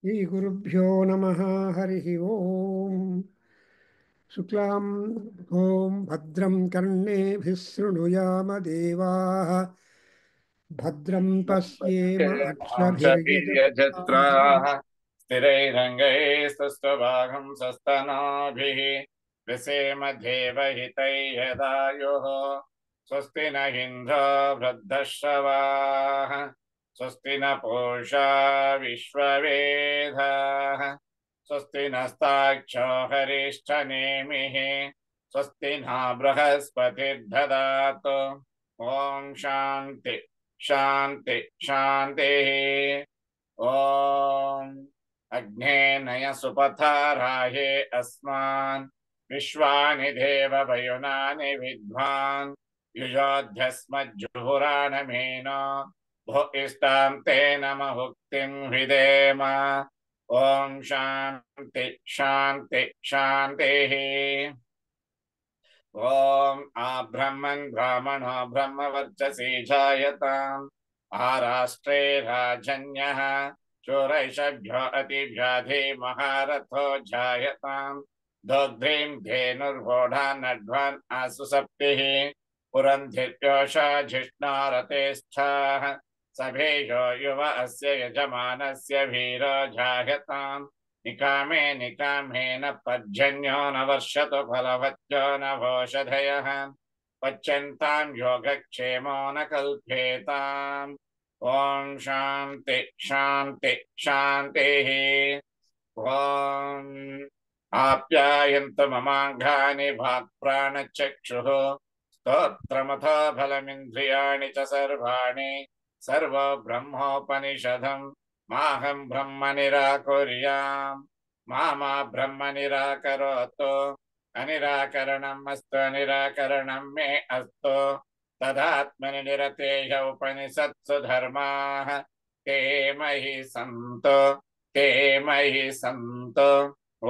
श्रीगुरुभ्यो नमः। हरिः ओम्। शुक्लां ॐ भद्रं कर्णेभिः शृणुयाम देवाः भद्रं पश्येम अक्षभिर्यजत्राः। वंशतीर्यजत्राः स्थिरैरङ्गैस्तुष्टुभागं सस्तनाभिः व्यसेम देवहितै यदायुः स्वस्ति न इन्द्रो वृद्धश्रवाः स्वस्ति न पूषा विश्ववेदाः स्वस्ति नस्ताक्षो हरिष्ठनेमिः स्वस्ति न बृहस्पतिर्दधातु ॐ शान्ति शान्ति शान्तिः। ॐ अग्ने नय सुपथाराये अस्मान् विश्वानि देव वयुनानि विद्वान् युजोध्यस्मज्जुहुराणमेन भो इष्टां ते नमहुक्तिं विदेम। ॐ शान्ति शान्ति शान्तिः। ॐ आब्रह्मन् ब्राह्मणो ब्रह्मवर्चसी जायताम् आराष्ट्रे राजन्यः शूरैषभ्यो अतिव्याधि महारथो जायताम् दोग्ध्रीं धेनुर्वोढा नड्वान् आसु सप्तिः पुरन्धिर्योषा जिष्णारतेष्ठाः सभेयो युव अस्य यजमानस्य वीरो जायताम् निकामे निकामेन पर्जन्यो न वर्षतु फलवत्यो न भोषधयः पच्यन्तां योगक्षेमो न कल्पेताम्। ॐ शान्ति शान्ति शान्तिः। ॐ आप्यायन्तु ममाङ्गानि वाक्प्राणचक्षुः स्तोत्रमथो फलमिन्द्रियाणि च सर्वाणि सर्वो ब्रह्मोपनिषदम् माहं ब्रह्म निराकुर्याम् मा ब्रह्म निराकरोतु अनिराकरणम् अस्तु निराकरणं मे अस्तु तदात्मनि निरतेय उपनिषत्सु धर्माः ते महि सन्तु ते महि सन्तु। ॐ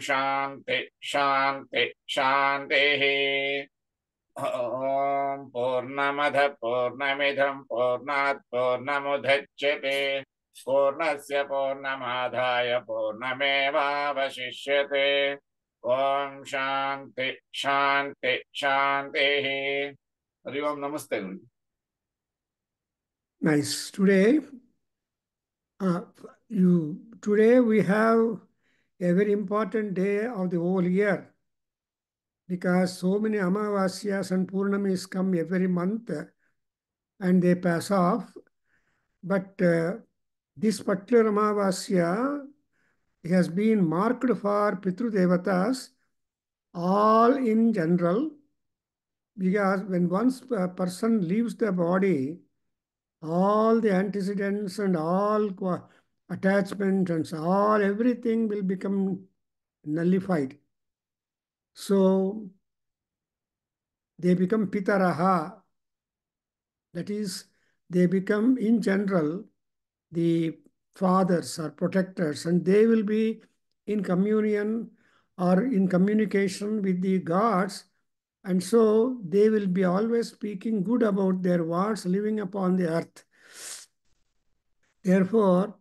शान्ति शान्ति शान्तिः। ॐ पूर्णमद पूर्णमिदं पूर्णात् पूर्णमुदच्यते पूर्णस्य पूर्णमादाय पूर्णमेवावशिष्यते। ॐ शान्ति शान्ति शान्तिः। हरि ओम नमस्ते गुरुजी। Nice. Uh, Today we have a very important day of the whole year because so many Amavasyas and Purnamis come every month and they pass off. But this particular Amavasya has been marked for Pitru Devatas all in general, because when once a person leaves the body, all the antecedents and all attachments and all everything will become nullified. So they become pitaraha. That is, they become in general the fathers or protectors, and they will be in communion or in communication with the gods, and so they will be always speaking good about their wards living upon the earth. Therefore,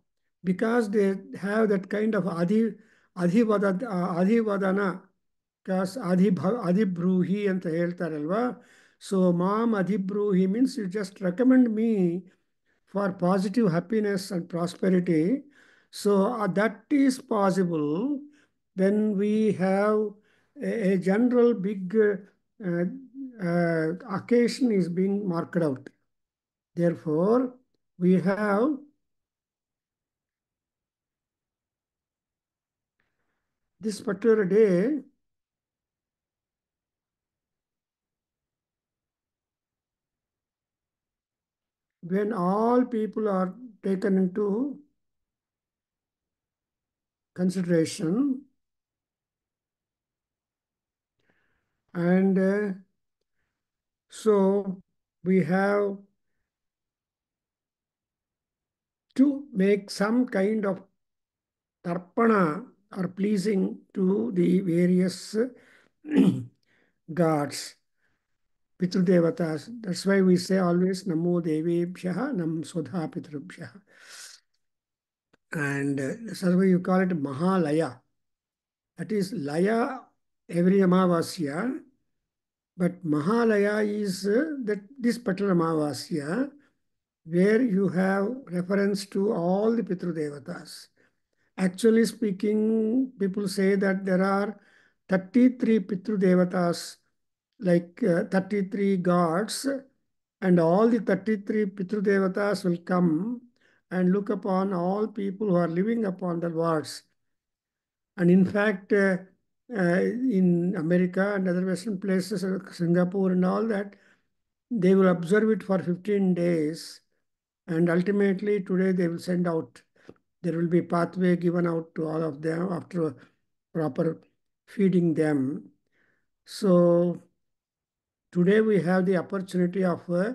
because they have that kind of adhivadana, because adhibruhi anta ಹೇಳ್ತಾರಲ್ವಾ, so mam adhibruhi means you just recommend me for positive happiness and prosperity. So that is possible when we have a general big occasion is being marked out. Therefore, we have this particular day when all people are taken into consideration, and so we have to make some kind of tarpana or pleasing to the various gods, Pitrudevatas. That's why we say always Namo Devebhyaha Nam Sodha Pitrubhyaha. And that's why you call it Mahalaya. That is Laya every Amavasya, but Mahalaya is that this particular Amavasya where you have reference to all the Pitru Devatas. Actually speaking, people say that there are 33 Pitru Devatas, like 33 gods, and all the 33 Pitru Devatas will come and look upon all people who are living upon the wards. And in fact, in America and other Western places, Singapore and all that, they will observe it for 15 days. And ultimately, today they will send out. There will be pathway given out to all of them after proper feeding them. So today we have the opportunity of uh,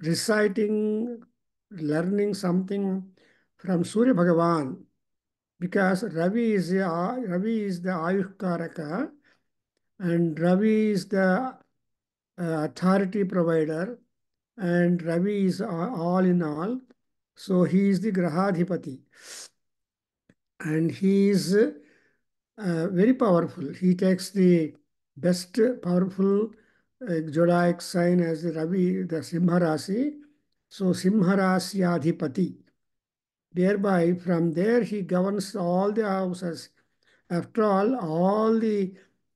reciting, learning something from Surya Bhagavan, because Ravi is the Ayush Karaka, and Ravi is the authority provider, and Ravi is all in all. So he is the Grahadhipati, and he is very powerful. He takes the best powerful zodiac sign as the Ravi, the Simharasi. So Simharasya Thereby, from there, he governs all the houses. After all the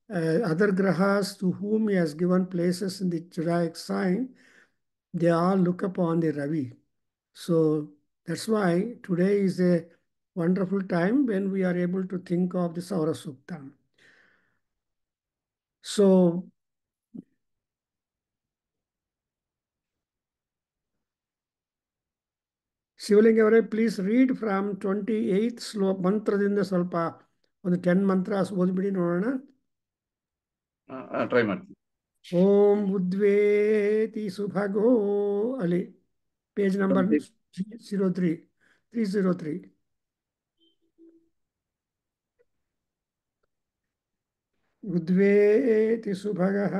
other grahas to whom he has given places in the zodiac sign, they all look upon the Ravi. So that's why today is a wonderful time when we are able to think of the Saura Suktam. So ಶಿವಲಿಂಗವರೇ, please read from 28th ಮಂತ್ರದಿಂದ ಸ್ವಲ್ಪ ಒಂದು 10 ಮಂತ್ರ ಓದ್ಬಿಡಿ ನೋಡೋಣ. Try ಮಾಡ್ತೀನಿ. ಓಂ ಉದ್ವೇತಿ ಸುಭಗೋ ಅಲ್ಲಿ page number 303. ಉದ್ವೇತಿ ಸುಭಗಃ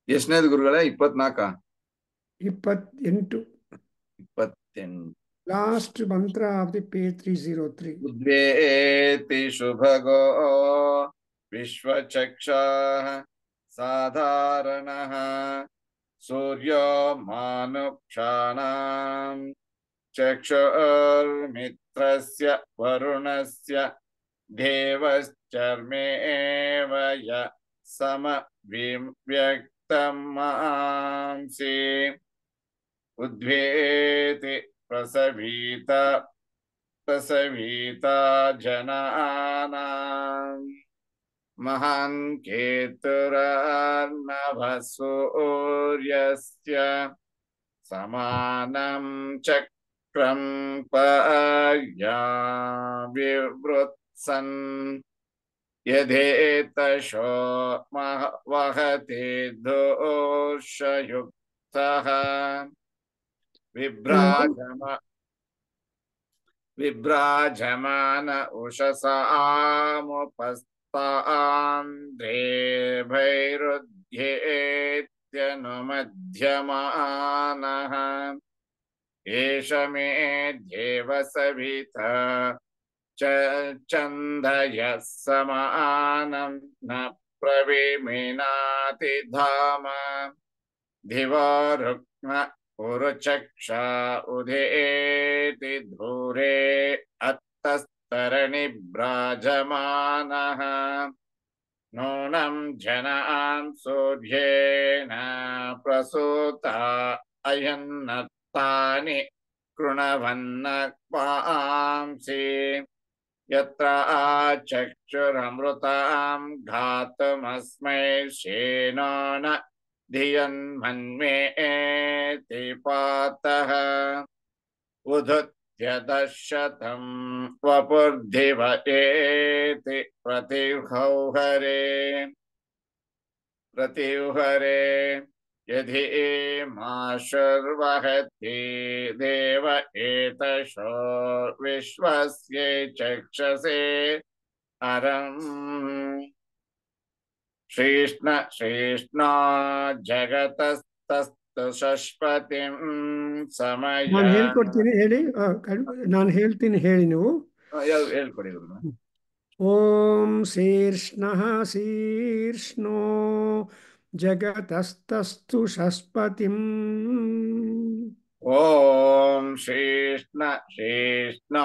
ಎಷ್ಟನೇದು ಗುರುಗಳೇ? 24? 28. Last ಮಂತ್ರ of the page 303. ಉದ್ವೇತಿ ಶುಭಗೋ ವಿಶ್ವಚಕ್ಷಃ ಸಾಧಾರಣಃ ಸೂರ್ಯೋ ಮಾನುಕ್ಷಾಣಾಂ ಚಕ್ಷುರ್ಮಿತ್ರಸ್ಯ ವರುಣಸ್ಯ ದೇವಶ್ಚರ್ಮೇವ ಯ ಸಮವ್ಯಕ್ತಮಾಂಸಿ ಉದ್ವೇತಿ ಪ್ರಸವೀತ ಜನಾನಾಂ ಮಹಾನ್ ಕೇತುರರ್ನಭ ಸೂರ್ಯಸ್ಯ ಸಮಾನಂ ಚಕ್ರಂ ಪರ್ಯಾ ವಿವೃತ್ಸನ್ ಯಥೇತಶೋ ವಹತಿ ದೋಷಯುಕ್ತಃ ವಿಭ್ರಾಜಮಾನ ಉಷಸಾಮುಪಸ್ತಾಂಧ್ರೇಭೈರುಧ್ಯೇತ್ಯನುಮಧ್ಯಮಾನಃ ಏಷ ಮೇ ಧ್ಯೇವ ಸವಿತ ಚಂದಯಃ ಸಮಾನಂ ನ ಪ್ರವಿಮಿನಾತಿ ಧಾಮ ದಿವಾ ರುಕ್ಮ ಉರುಚಕ್ಷಾ ಉದೇತಿ ಧೂರೇ ಅತ್ತಸ್ತರಣಿ ಭ್ರಾಜಮಾನಃ ನೂನಂ ಜನಾನ್ ಸೂರ್ಯೇಣ ಪ್ರಸೂತ ಅಯನ್ನತ್ತಾನಿ ಕೃಣವನ್ನ ಪಾಂಸಿ ಯತ್ರ ಚಕ್ಷುರಮೃತಾಂ ಘಾತುಮಸ್ಮೈ ಶೇನೋ ನ ಧಿಯನ್ಮನ್ಮೇತಿ ಪಾತಃ ಉಧುತ್ಯದಶತಂ ವಪುರ್ಧಿವ ಏತಿ ಪ್ರತಿಹರೆ ಯಧಿ ಮಾಶುರ್ವಹತಿ ದೇವ ಏತಶೋ ವಿಶ್ವಸ್ಯೈ ಚಕ್ಷಸೆ ಅರಂ ಶ್ರೀಷ್ಣ ಜಗತಸ್ತಸ್ಯ षष्पतिं ಸಮಯ ನಾನು ಹೇಳ್ಕೊಡ್ತೀನಿ, ಹೇಳಿ. ನಾನು ಹೇಳ್ತೀನಿ, ಹೇಳಿ ನೀವು. ಹೇಳ್ಕೊಡಿ ಗುರು. ಓಂ ಶೀರ್ಷ್ಣಃ ಶೀರ್ಷ್ಣೋ ಜಗತಸ್ತಸ್ತು ಷಷ್ಪತಿಂ. ಓಂ ಶ್ರೀಷ್ಣ ಶ್ರೀಷ್ಣ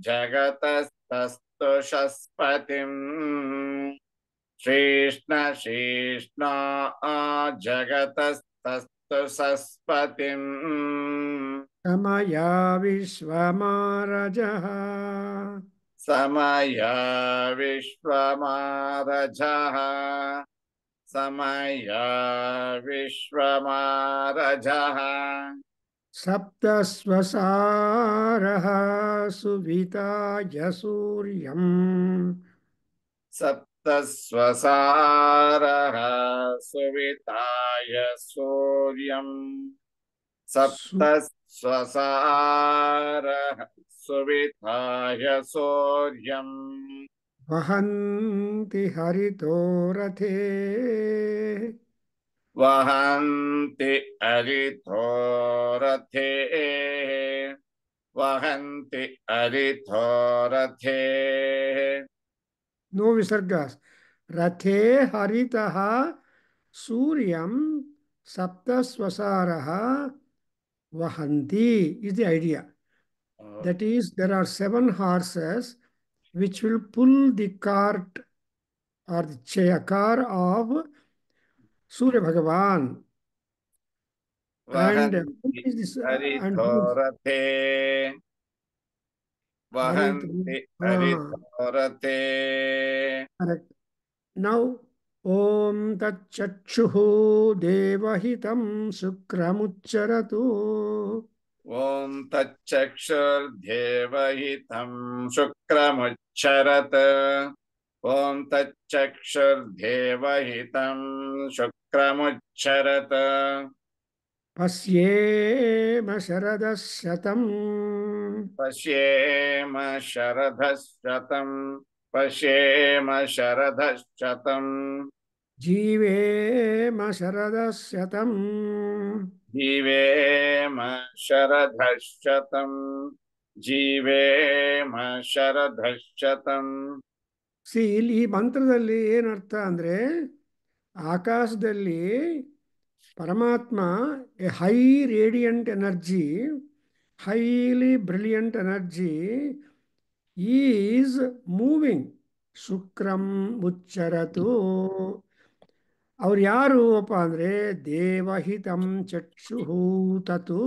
ಜಗತಸ್ತಸ್ತು ಷಷ್ಪತಿಂ ಶ್ರೀಷ್ಣ ಶ್ರೀಷ್ಣ ಜಗತಸ್ತಸ್ತು ಷಷ್ಪತಿಂ ಸಮಯಾ ವಿಶ್ವಮಾರಜಃ ಸಮಯ ವಿಶ್ವಮಾರಜಃ ಸಮಯ ವಿಶ್ವಮಾರಜಃ ಸಪ್ತಸ್ವಸಾರಃ ಸುವಿತಾಯ ಸೂರ್ಯಂ ಸಪ್ತಸ್ವಸಾರಃ ಸುವಿತಾಯ ಸೂರ್ಯಂ ಸಪ್ತಸ್ವಸಾರಃ ಸುವಿತಾಯ ಸೂರ್ಯಂ ವಹಂತಿ ಹರಿತೋ ರಥೇ ವಹಂತಿ ಹರಿತೋ ರಥೇ ವಹಂತಿ ಹರಿತೋ ರಥೇ no ವಿಸರ್ಗಾಸ್. ರಥೇ ಹರಿತಃ ಸೂರ್ಯಂ ಸಪ್ತಸ್ವಸಾರಃ ವಹಂತಿ is the idea. That is, there are 7 horses which will pull the cart or the car of Surya Bhagavan. And who ವಹಂತಿ is this? And ಹರಿತೋ who is ರಥೇ ವಹಂತಿ ಹರಿತೋ ರಥೇ. correct. Now, Om Tachachchuhu Devahitam Sukramucharatu. ಓಂ ತಚ್ಚಕ್ಷುರ್ದೇವಹಿತಂ ಶುಕ್ರಮುಚ್ಚರತ್ ಓಂ ತಚ್ಚಕ್ಷುರ್ದೇವಹಿತಂ ಶುಕ್ರಮುಚ್ಚರತ್ ಪಶ್ಯೇಮ ಶರದಶತಂ ಪಶ್ಯೇಮ ಶರದಶತಂ ಪಶ್ಯೇಮ ಶರದಶತಂ ಜೀವೇಮ ಶರದಶತಂ ಜೀವೇಮ ಶರದಶತಂ ಜೀವೇಮ ಶರದಶತಂ. ಇಲ್ಲಿ ಈ ಮಂತ್ರದಲ್ಲಿ ಏನರ್ಥ ಅಂದರೆ, ಆಕಾಶದಲ್ಲಿ ಪರಮಾತ್ಮ a high radiant energy, highly brilliant energy is moving. ಶುಕ್ರಂ ಉಚ್ಚರತು. ಅವ್ರು ಯಾರು ಅಪ್ಪ ಅಂದರೆ ದೇವಹಿತಂ ಚಕ್ಷುಹು ತತು.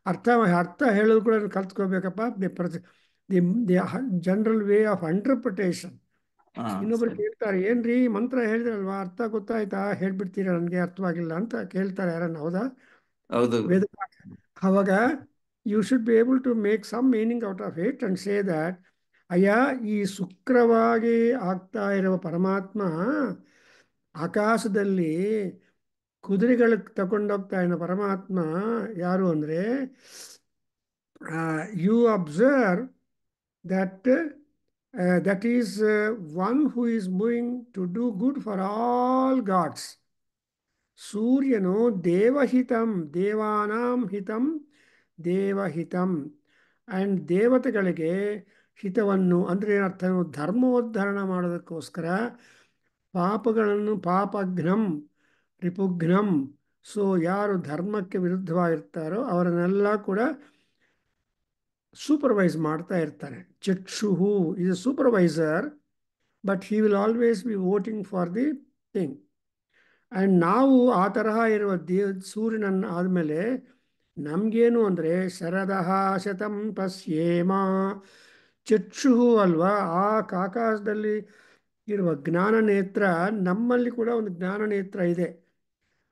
ಅರ್ಥ ಹೇಳೋದು ಕೂಡ ಕಲ್ತ್ಕೋಬೇಕಪ್ಪ. The general way of interpretation. ಇನ್ನೊಬ್ರು ಕೇಳ್ತಾರೆ, ಏನ್ರಿ ಮಂತ್ರ ಹೇಳಿದ್ರಲ್ವಾ, ಅರ್ಥ ಗೊತ್ತಾಯ್ತಾ, ಹೇಳ್ಬಿಡ್ತೀರಾ, ನನಗೆ ಅರ್ಥವಾಗಿಲ್ಲ ಅಂತ ಕೇಳ್ತಾರೆ ಯಾರನ್ನ. ಹೌದಾ? ಹೌದು. ವೇದ ಅವಾಗ you should be able to make some meaning out of it and say that ಅಯ್ಯ, ಈ ಶುಕ್ರವಾಗಿ ಆಗ್ತಾ ಇರುವ ಪರಮಾತ್ಮ ಆಕಾಶದಲ್ಲಿ ಕುದುರೆಗಳಿಗೆ ತಗೊಂಡೋಗ್ತಾ ಇರೋ ಪರಮಾತ್ಮ ಯಾರು ಅಂದರೆ, you observe that that is one who is moving to do good for all gods. ಸೂರ್ಯನು ದೇವಹಿತಂ, ದೇವಾನಾಂ ಹಿತಂ ದೇವಹಿತಂ. ಆ್ಯಂಡ್ ದೇವತೆಗಳಿಗೆ ಹಿತವನ್ನು ಅಂದರೆ ಏನರ್ಥ, ಧರ್ಮೋದ್ಧರಣ ಮಾಡೋದಕ್ಕೋಸ್ಕರ ಪಾಪಗಳನ್ನು, ಪಾಪಘ್ನಂ ರಿಪುಘ್ನಂ. ಸೊ ಯಾರು ಧರ್ಮಕ್ಕೆ ವಿರುದ್ಧವಾಗಿರ್ತಾರೋ ಅವರನ್ನೆಲ್ಲ ಕೂಡ ಸೂಪರ್ವೈಸ್ ಮಾಡ್ತಾ ಇರ್ತಾನೆ. ಚಕ್ಷುಹು is a supervisor, but he will always be voting for the thing. And ನಾವು ಆ ತರಹ ಇರುವ ಸೂರ್ಯನನ್ನು ಆದಮೇಲೆ ನಮಗೇನು ಅಂದರೆ ಶರದಃ ಶತಂ ಪಶ್ಯೇಮ. ಚಕ್ಷುಹು ಅಲ್ವಾ, ಆ ಆಕಾಶದಲ್ಲಿ ಇರುವ ಜ್ಞಾನ ನೇತ್ರ, ನಮ್ಮಲ್ಲಿ ಕೂಡ ಒಂದು ಜ್ಞಾನ ನೇತ್ರ ಇದೆ.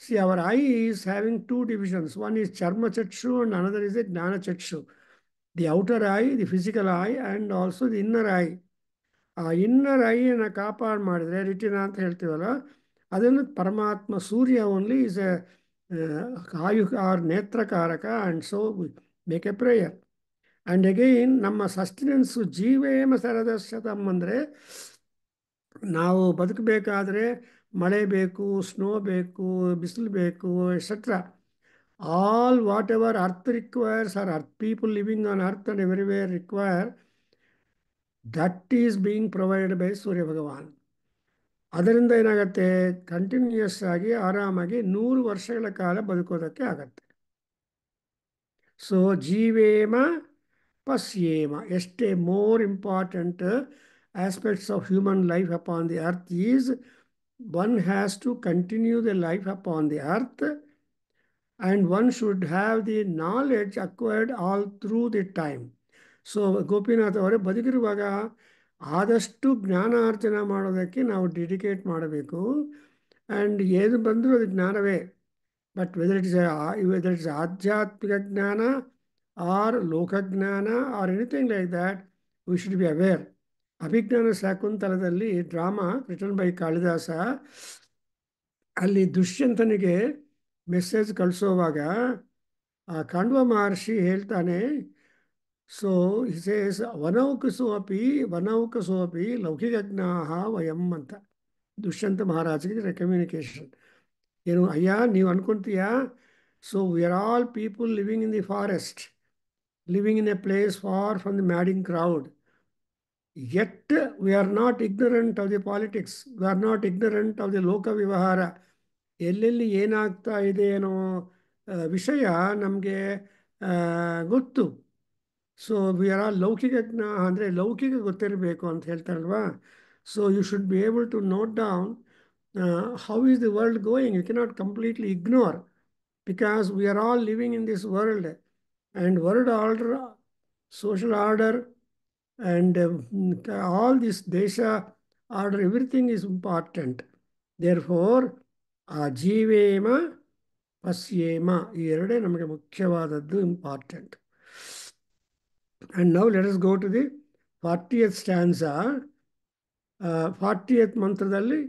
See our eye is having 2 divisions. One is ಚರ್ಮ ಚಕ್ಷು and another is a ಜ್ಞಾನ ಚಕ್ಷು. The outer eye, the physical eye, and also the inner eye. ಆ ಇನ್ನರ್ ಐಯನ್ನು ಕಾಪಾಡು ಮಾಡಿದರೆ, ರಿಟಿನ ಅಂತ ಹೇಳ್ತೀವಲ್ಲ, ಅದನ್ನು ಪರಮಾತ್ಮ ಸೂರ್ಯ ಓನ್ಲಿ ಈಸ್ ಎ ಆಯು ಆರ್ ನೇತ್ರಕಾರಕ. And so make a prayer. And again ನಮ್ಮ ಸಸ್ಟಿನೆನ್ಸು ಜೀವೇಮ ಶರದಶತಂ ಅಂದರೆ, ನಾವು ಬದುಕಬೇಕಾದ್ರೆ ಮಳೆ ಬೇಕು, ಸ್ನೋ ಬೇಕು, ಬಿಸಿಲು ಬೇಕು, etcetera. All whatever earth requires or earth people living on earth and everywhere require, that is being provided by Surya Bhagavan. ಅದರಿಂದ ಏನಾಗುತ್ತೆ, ಕಂಟಿನ್ಯೂಯಸ್ ಆಗಿ ಆರಾಮಾಗಿ 100 ವರ್ಷಗಳ ಕಾಲ ಬದುಕೋದಕ್ಕೆ ಆಗತ್ತೆ. ಸೊ ಜೀವೇಮ ಪಶ್ಯೇಮ. ಎಷ್ಟೇ more important aspects of human life upon the earth is one has to continue the life upon the earth and one should have the knowledge acquired all through the time. So Gopinath ಅವರೇ, ಬದುಕಿರುವಾಗ ಆದಷ್ಟು ಜ್ಞಾನಾರ್ಜನ ಮಾಡೋದಕ್ಕೆ ನಾವು dedicate ಮಾಡಬೇಕು. And ಏನು ಬಂದರೂ ಅದು ಜ್ಞಾನವೇ. But weather it's ಆಧ್ಯಾತ್ಮಿಕ ಜ್ಞಾನ ಆರ್ ಲೋಕಜ್ಞಾನ or anything like that, we should be aware. ಅಭಿಜ್ಞಾನ ಶಾಕುಂತಲದಲ್ಲಿ ಡ್ರಾಮಾ ರಿಟನ್ ಬೈ ಕಾಳಿದಾಸ, ಅಲ್ಲಿ ದುಷ್ಯಂತನಿಗೆ ಮೆಸೇಜ್ ಕಳಿಸೋವಾಗ ಆ ಖಾಂಡವ ಮಹರ್ಷಿ ಹೇಳ್ತಾನೆ, ಸೊ ಸೇಸ್ ವನೌಕಸೋಪಿ ಲೌಕಿಕಜ್ಞಾಹ ವಯಂ ಅಂತ ದುಷ್ಯಂತ ಮಹಾರಾಜರಿಗೆ ಕಮ್ಯುನಿಕೇಶನ್. ಏನು ಅಯ್ಯ ನೀವು ಅನ್ಕೊಂತೀಯಾ, so we are all people living in the forest, living in a place far from the madding crowd. Yet we are not ignorant of the politics, we are not ignorant of the ಲೋಕ ವ್ಯವಹಾರ. ಎಲ್ಲೆಲ್ಲಿ ಏನಾಗ್ತಾ ಇದೆ ಅನ್ನೋ ವಿಷಯ ನಮಗೆ ಗೊತ್ತು. So we are all ಲೌಕಿಕ ಜ್ಞಾನ ಅಂದರೆ ಲೌಕಿಕ ಗೊತ್ತಿರಬೇಕು ಅಂತ ಹೇಳ್ತಾರಲ್ವಾ. So you should be able to note down how is the world going. You cannot completely ignore, because we are all living in this world, and world order, social order, and all this desha order, everything is important. Therefore ಜೀವೇಮ ಪಶ್ಯೇಮ ಈ ಎರಡೇ ನಮಗೆ ಮುಖ್ಯವಾದದ್ದು, important. And now let us go to the 40th stanza. 40th ಮಂತ್ರದಲ್ಲಿ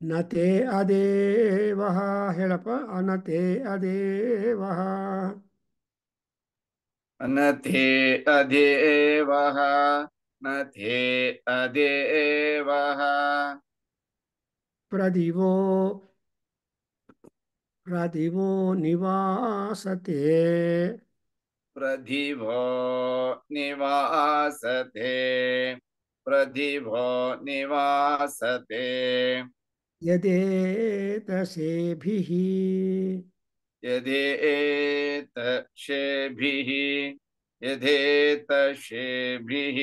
ನತೇ ಅದೇವಹ, ಹೇಳಪ್ಪ, ಅನತೇ ಅದೇವಹ. ನಥೇ ಅದೇವಃ ನಥೇ ಅದೇವಃ. ಪ್ರದಿವೋ ನಿವಾಸತೆ. ಪ್ರದಿವೋ ನಿವಾಸತೆ. ಪ್ರದಿವೋ ನಿವಾಸತೆ. ಯದೇತಸೇಭಿಃ ಯದೇತಶೇಭಿಃ. ಯದೇತಶೇಭಿಃ.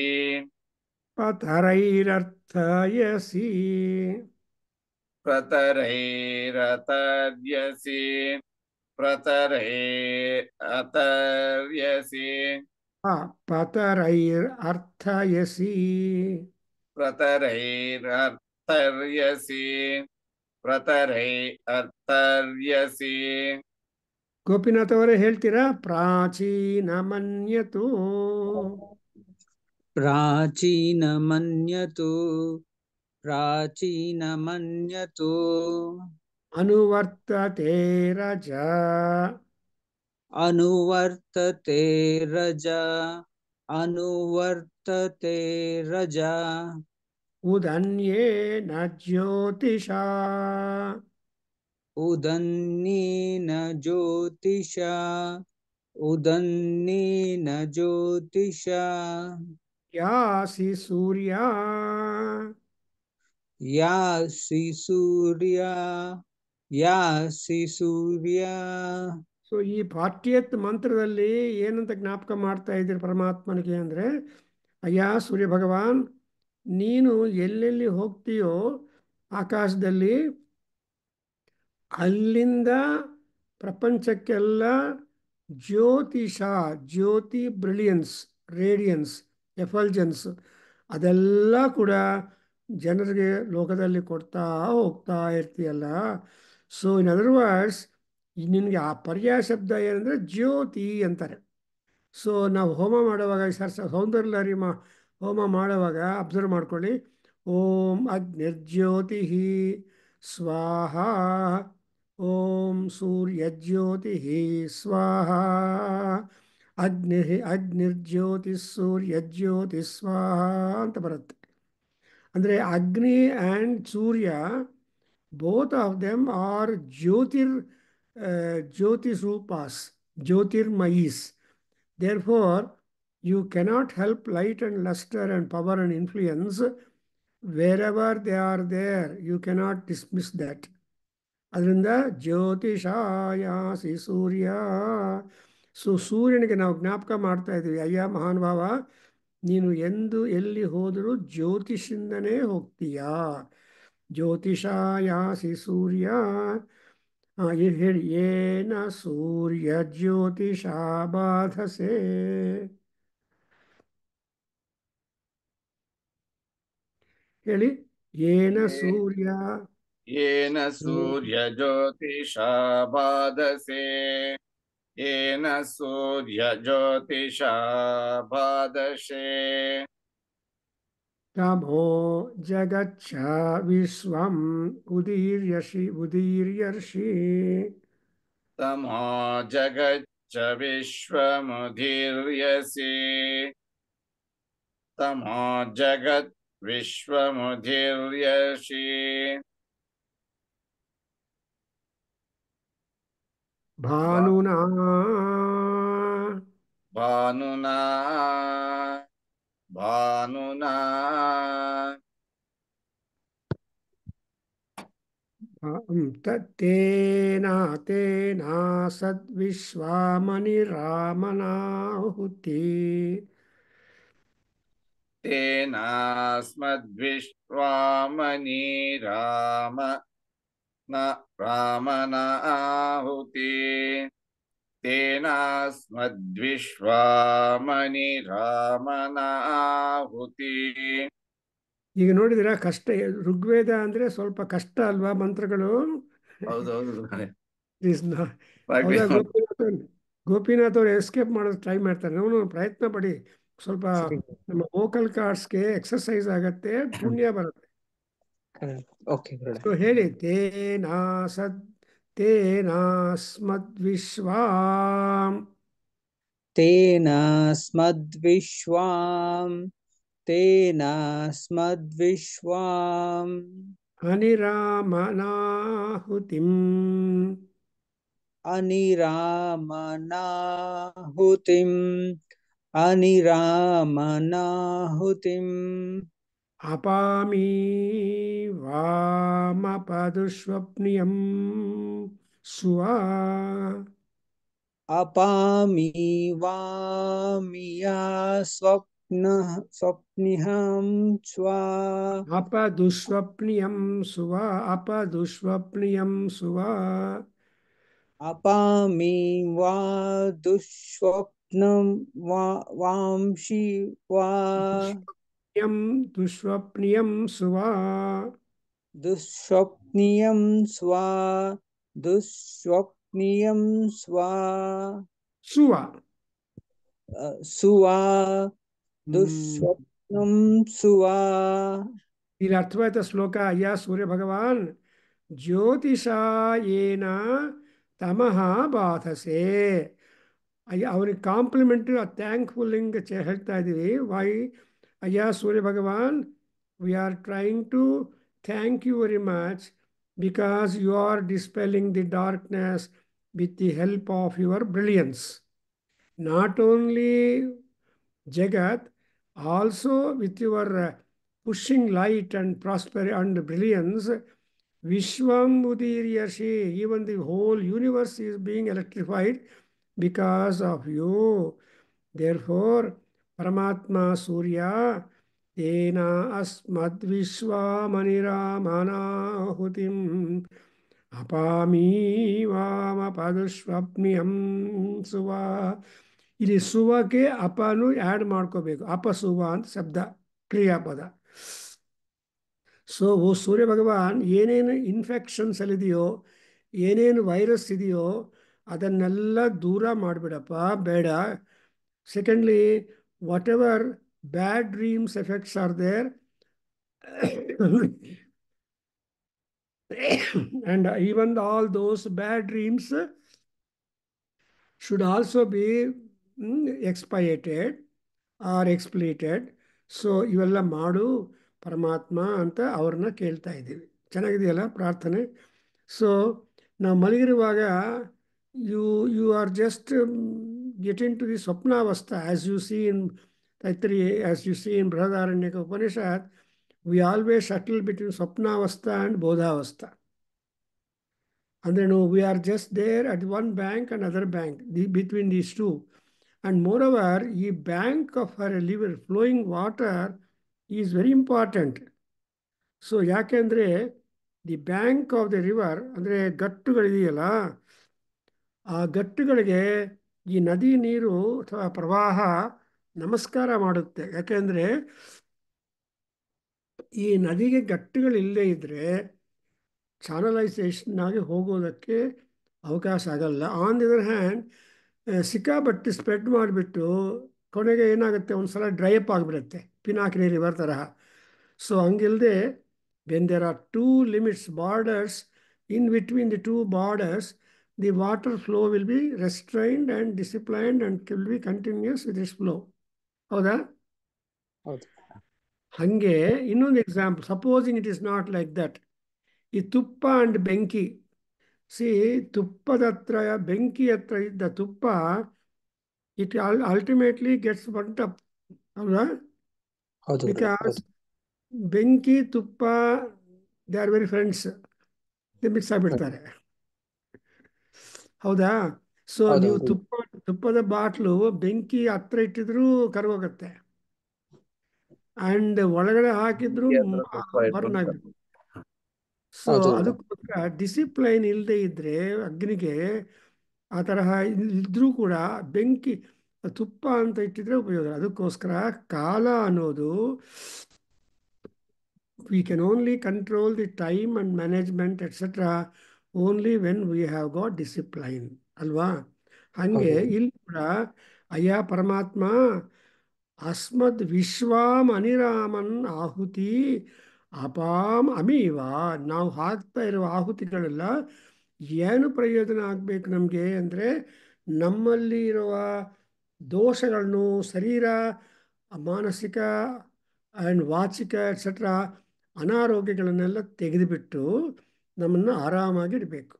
ಪತರೈರರ್ಥಯಸಿ. ಪ್ರತರೈರತರ್ಯಸಿ. ಪ್ರತರೈರತರ್ಯಸಿ. ಪತರೈರರ್ಥಯಸಿ. ಪ್ರತರೈರತರ್ಯಸಿ. ಪ್ರತರೈರತರ್ಯಸಿ. ಗೋಪಿನಾಥ್ ಅವರೇ ಹೇಳ್ತೀರಾ? ಪ್ರಾಚೀನ ಮನ್ಯತು ಪ್ರಾಚೀನಮನ್ಯತು ಪ್ರಾಚೀನಮನ್ಯತು ಅನುವರ್ತತೆ ರಜ. ಅನುವರ್ತತೆ ರಜ ಅನುವರ್ತತೆ ರಜ. ಉದನ್ಯೇನ ಜ್ಯೋತಿಷ. ಉದನ್ಯೇನ ಜ್ಯೋತಿಷ ಉದನ್ಯೇನ ಜ್ಯೋತಿಷ. ಯಾಸಿ ಸೂರ್ಯ. ಯಾಸಿ ಸೂರ್ಯ ಯಾಸಿ ಸೂರ್ಯ. ಸೊ ಈ 40th ಮಂತ್ರದಲ್ಲಿ ಏನಂತ ಜ್ಞಾಪಕ ಮಾಡ್ತಾ ಇದ್ದೀರಿ ಪರಮಾತ್ಮನಿಗೆ ಅಂದರೆ, ಅಯ್ಯ ಸೂರ್ಯ ಭಗವಾನ್, ನೀನು ಎಲ್ಲೆಲ್ಲಿ ಹೋಗ್ತೀಯೋ ಆಕಾಶದಲ್ಲಿ, ಅಲ್ಲಿಂದ ಪ್ರಪಂಚಕ್ಕೆಲ್ಲ ಜ್ಯೋತಿಷ, ಜ್ಯೋತಿ, ಬ್ರಿಲಿಯನ್ಸ್, ರೇಡಿಯನ್ಸ್, ಎಫಲ್ಜನ್ಸ್ ಅದೆಲ್ಲ ಕೂಡ ಜನರಿಗೆ ಲೋಕದಲ್ಲಿ ಕೊಡ್ತಾ ಹೋಗ್ತಾ ಇರ್ತೀಯಲ್ಲ. ಸೊ ಇನ್ ಅದರ್ ವರ್ಡ್ಸ್, ನಿನಗೆ ಆ ಪರ್ಯಾಯ ಶಬ್ದ ಏನಂದರೆ ಜ್ಯೋತಿ ಅಂತಾರೆ. ಸೊ ನಾವು ಹೋಮ ಮಾಡುವಾಗ ಸೌಂದರ್ಯಲಹರಿ ಹೋಮ ಮಾಡುವಾಗ ಅಬ್ಸರ್ವ್ ಮಾಡ್ಕೊಳ್ಳಿ. ಓಂ ಅಗ್ನಿರ್ಜ್ಯೋತಿ ಸ್ವಾಹ, ಓಂ ಸೂರ್ಯಜ್ಯೋತಿ ಸ್ವಾಹ, ಅಗ್ನಿರ್ಜ್ಯೋತಿ ಸೂರ್ಯಜ್ಯೋತಿ ಸ್ವಾಹ ಅಂತ ಬರುತ್ತೆ. Andre Agni and Surya, both of them are Jyotis Rupas, Jyotirmayis. Therefore, you cannot help light and luster and power and influence. Wherever they are there, you cannot dismiss that. ಅದರಿಂದ ಜ್ಯೋತಿಷಾಯಾಸಿ ಸೂರ್ಯ. So ಸೂರ್ಯನಿಗೆ ನಾವು ಜ್ಞಾಪಕ ಮಾಡ್ತಾ ಇದ್ದೀವಿ, ಅಯ್ಯ ಮಹಾನುಭಾವ, ನೀನು ಎಂದು ಎಲ್ಲಿ ಹೋದರೂ ಜ್ಯೋತಿಷಿಂದನೇ ಹೋಗ್ತೀಯಾ. ಜ್ಯೋತಿಷಾಯಾಸಿ ಸೂರ್ಯ. ಹೇಳಿ, ಏನ ಸೂರ್ಯ ಜ್ಯೋತಿಷ ಬಾಧಸೆ. ಹೇಳಿ, ಏನ ಸೂರ್ಯ. येन सूर्यज्योतिषा बाधसे येन सूर्यज्योतिषा बाधसे तमो जगच्छ विश्वम् उदीर्यर्षि. तमो जगच्च विश्वमुदीर्यसि तमो जगत् विश्वमुदीर्यसि भानुना भानुना भानुना तेना सद्विश्वामनिरामनाहुति. तेनास्मद्विश्वामनि राम न रामनाहुति तेनास्मद्विश्वामनि रामनाಹುತಿ. ಈಗ ನೋಡಿದಿರ ಕಷ್ಟ. ಋಗ್ವೇದ ಅಂದ್ರೆ ಸ್ವಲ್ಪ ಕಷ್ಟ ಅಲ್ವಾ ಮಂತ್ರಗಳು? ಹೌದೌದು. ಹೌದಾ ಗೋಪಿನಾಥ್ ಅವ್ರು ಎಸ್ಕೇಪ್ ಮಾಡೋದು ಟ್ರೈ ಮಾಡ್ತಾರೆ. ನಾವು ಪ್ರಯತ್ನ ಪಡಿ, ಸ್ವಲ್ಪ ನಮ್ಮ ವೋಕಲ್ ಕಾರ್ಡ್ಸ್ಗೆ ಎಕ್ಸರ್ಸೈಸ್ ಆಗತ್ತೆ, ಪುಣ್ಯ ಬರುತ್ತೆ. ಸೊ ಹೇಳಿ, ತೇನಾಸ್ಮದ್ವಿಶ್ವಾಂ तेनास्मद्विश्वाम् ಅನಿರಾಮನಾಹುತಿಂ अनिरामनाहुतिम् ಅಪಾಮಿ ವಾಮಪದುಷ್ವಪ್ನಿಯಂ ಸ್ವಾ. अपामि वामिया स्वप्निहं स्वा. ಅಪದುಷ್ವಪ್ನಿಯಂ ಸ್ವ. ಅಪದುಷ್ವಪ್ನಿಯಂ ಸ್ವ. अपामि वा दुःस्वप्नं वांशि वा. दुष्वप्नियं स्व. दुःस्वप्नियं स्वा. दुःस्वप्नियं स्वा. ಸುವ. सुवा. दुःस्वप्नं सुवा. ಇಲ್ಲಿ ಅರ್ಥವಾಯ್ತ ಶ್ಲೋಕ? ಅಯ್ಯ ಸೂರ್ಯ ಭಗವಾನ್, ಜ್ಯೋತಿಷಾಯೇನ ತಮಃ ಬಾಧಸೆ. ಅವನಿಗೆ ಕಾಂಪ್ಲಿಮೆಂಟ್, ಥ್ಯಾಂಕ್ಫುಲ್ಲಿಂಗ್ ಹೇಳ್ತಾ ಇದ್ದೀವಿ. ವೈ? ಅಯ್ಯ Surya Bhagavan, we are trying to thank you very much because you are dispelling the darkness with the help of your brilliance. Not only Jagat, also with your pushing light and prosperity and brilliance, Vishwam Udiryashi, even the whole universe is being electrified because of you. Therefore, Paramatma Surya, Tena Asmad Vishwamaniramanaahutim Apami Vamapadushvapniyam Suva. ಇಲ್ಲಿ ಸುವಕ್ಕೆ ಅಪನು add ಮಾಡ್ಕೋಬೇಕು. ಅಪಸುವ ಅಂತ ಶಬ್ದ, ಕ್ರಿಯಾಪದ. So ಓ ಸೂರ್ಯ ಭಗವಾನ್, ಏನೇನು infections ಅಲ್ಲಿದೆಯೋ, ಏನೇನು virus ಇದೆಯೋ ಅದನ್ನೆಲ್ಲ ದೂರ ಮಾಡಿಬಿಡಪ್ಪ, ಬೇಡ. Secondly, whatever bad dreams effects are there and even all those bad dreams should also be expiated or expleted. So ಇವೆಲ್ಲ ಮಾಡು ಪರಮಾತ್ಮ ಅಂತ ಅವ್ರನ್ನ ಕೇಳ್ತಾ ಇದ್ದೀವಿ. ಚೆನ್ನಾಗಿದೆಯಲ್ಲ ಪ್ರಾರ್ಥನೆ? ಸೊ ನಾವು ಮಲಗಿರುವಾಗ you you are just getting to the ಸ್ವಪ್ನಾವಸ್ಥಾ as you see in Taittiri, as you see in Brihadaranyaka Upanishad. We always shuttle between ಸ್ವಪ್ನಾವಸ್ಥಾ ಆ್ಯಂಡ್ ಬೋಧಾವಸ್ಥಾ. ಅಂದರೆ ನಾವು we are just there at one bank and other bank, between these two. And moreover, ಈ bank of our river flowing water is very important. So ಯಾಕೆಂದರೆ the bank of the river ಅಂದರೆ ಗಟ್ಟುಗಳಿದೆಯಲ್ಲ, ಆ ಗಟ್ಟುಗಳಿಗೆ ಈ ನದಿ ನೀರು ಅಥವಾ ಪ್ರವಾಹ ನಮಸ್ಕಾರ ಮಾಡುತ್ತೆ. ಯಾಕೆಂದರೆ ಈ ನದಿಗೆ ಗಟ್ಟುಗಳಿಲ್ಲದೆ ಇದ್ದರೆ ಚಾನಲೈಸೇಷನ್ ಆಗಿ ಹೋಗೋದಕ್ಕೆ ಅವಕಾಶ ಆಗಲ್ಲ. ಆನ್ ದಿ ಅದರ್ ಹ್ಯಾಂಡ್, ಸಿಕ್ಕಾಪಟ್ಟು ಸ್ಪ್ರೆಡ್ ಮಾಡಿಬಿಟ್ಟು ಕೊನೆಗೆ ಏನಾಗುತ್ತೆ, ಒಂದು ಸಲ ಡ್ರೈ ಅಪ್ ಆಗಿಬಿಡುತ್ತೆ, ಪಿನಾಕಿನಿ ರಿವರ್ ತರಹ. ಸೊ ಹಂಗಿಲ್ಲದೆ, when there are two limits, borders, in between the two borders, the water flow will be restrained and disciplined and will be continues with its flow. ಹೌದಾ? ಹೌದು. ಹಾಗೆ ಇನ್ನೊಂದು example, supposing it is not like that. ಈ ತುಪ್ಪ and ಬೆಂಕಿ, C, ತುಪ್ಪದ ಹತ್ರ, ಬೆಂಕಿ ಹತ್ರ ಇದ್ದ ತುಪ್ಪ, it ultimately gets burnt up, ಅಲ್ವಾ? ಹೌದು ಗುರುಗಳೇ, ಬಿಕಾಸ್ ಹೌದು. ಬೆಂಕಿ ತುಪ್ಪ they are very friends, mix ಆಗಿಬಿಡ್ತಾರೆ. ಹೌದಾ? ಸೊ ಹೌದು ನೀವು ಹೌದು ತುಪ್ಪದ ಬಾಟ್ಲು ಬೆಂಕಿ ಹತ್ರ ಇಟ್ಟಿದ್ರೂ ಕರಗೋಗುತ್ತೆ, ಆ್ಯಂಡ್ ಒಳಗಡೆ ಹಾಕಿದ್ರು ಬೆಂಕಿ ಹತ್ರ ತುಪ್ಪ ಇಟ್ಟು ಬರ್ನ್ ಅಂತ. ಆಗಬೇಕು. ಸೊ ಹೌದು ಗುರುಗಳೇ. ಅದಕ್ಕೋಸ್ಕರ ಡಿಸಿಪ್ಲೈನ್ ಇಲ್ಲದೆ ಇದ್ದರೆ ಅಗ್ನಿಗೆ ಆ ತರಹ ಇದ್ರೂ ಕೂಡ ಬೆಂಕಿ ತುಪ್ಪ ಅಂತ ಇಟ್ಟಿದ್ರೆ ಉಪಯೋಗ. ಅದಕ್ಕೋಸ್ಕರ ಕಾಲ ಅನ್ನೋದು, we can only control the time and management etc. only when we have got discipline, ಅಲ್ವಾ? ಹಾಗೆ ಹೌದು ಇಲ್ಲಿ ಕೂಡ ಅಯ್ಯ ಪರಮಾತ್ಮ ಅಸ್ಮದ್ ವಿಶ್ವಾಮ್ ಅನಿರಾಮನ್ ಆಹುತಿ ಅಪಾಮ್ ಅಮೀವ. ನಾವು ಹಾಕ್ತಾ ಇರುವ ಆಹುತಿಗಳೆಲ್ಲ ಏನು ಪ್ರಯೋಜನ ಆಗಬೇಕು ನಮಗೆ ಅಂದರೆ, ನಮ್ಮಲ್ಲಿ ಇರುವ ದೋಷಗಳನ್ನು, ಶರೀರ, ಮಾನಸಿಕ ಆ್ಯಂಡ್ ವಾಚಿಕ ಎಟ್ಸೆಟ್ರಾ ಅನಾರೋಗ್ಯಗಳನ್ನೆಲ್ಲ ತೆಗೆದುಬಿಟ್ಟು ನಮ್ಮನ್ನು ಆರಾಮಾಗಿ ಇಡಬೇಕು.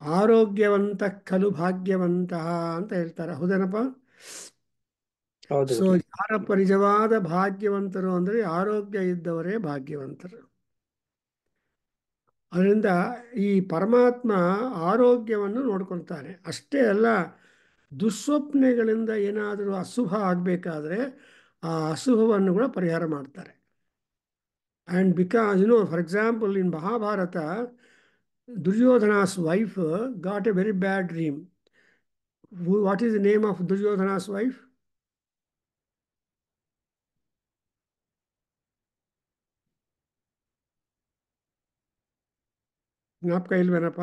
ಆರೋಗ್ಯವಂತ ಖಲು ಭಾಗ್ಯವಂತಹ ಅಂತ ಹೇಳ್ತಾರೆ. ಹೌದೇನಪ್ಪ? ಹೌದು ಸೊ ಗುರುಗಳೇ. ಯಾರಪ್ಪ ನಿಜವಾದ ಭಾಗ್ಯವಂತರು ಅಂದರೆ ಆರೋಗ್ಯ ಇದ್ದವರೇ ಭಾಗ್ಯವಂತರು. ಅದರಿಂದ ಈ ಪರಮಾತ್ಮ ಆರೋಗ್ಯವನ್ನು ನೋಡ್ಕೊಳ್ತಾನೆ. ಅಷ್ಟೇ ಅಲ್ಲ, ದುಸ್ವಪ್ನೆಗಳಿಂದ ಏನಾದರೂ ಅಶುಭ ಆಗಬೇಕಾದ್ರೆ ಆ ಅಶುಭವನ್ನು ಕೂಡ ಪರಿಹಾರ ಮಾಡ್ತಾರೆ. And because for example in Mahabharata, Duryodhana's wife got a very bad dream. What is the name of Duryodhana's wife? ಜ್ಞಾಪಕ ಇಲ್ವೇನಪ್ಪ?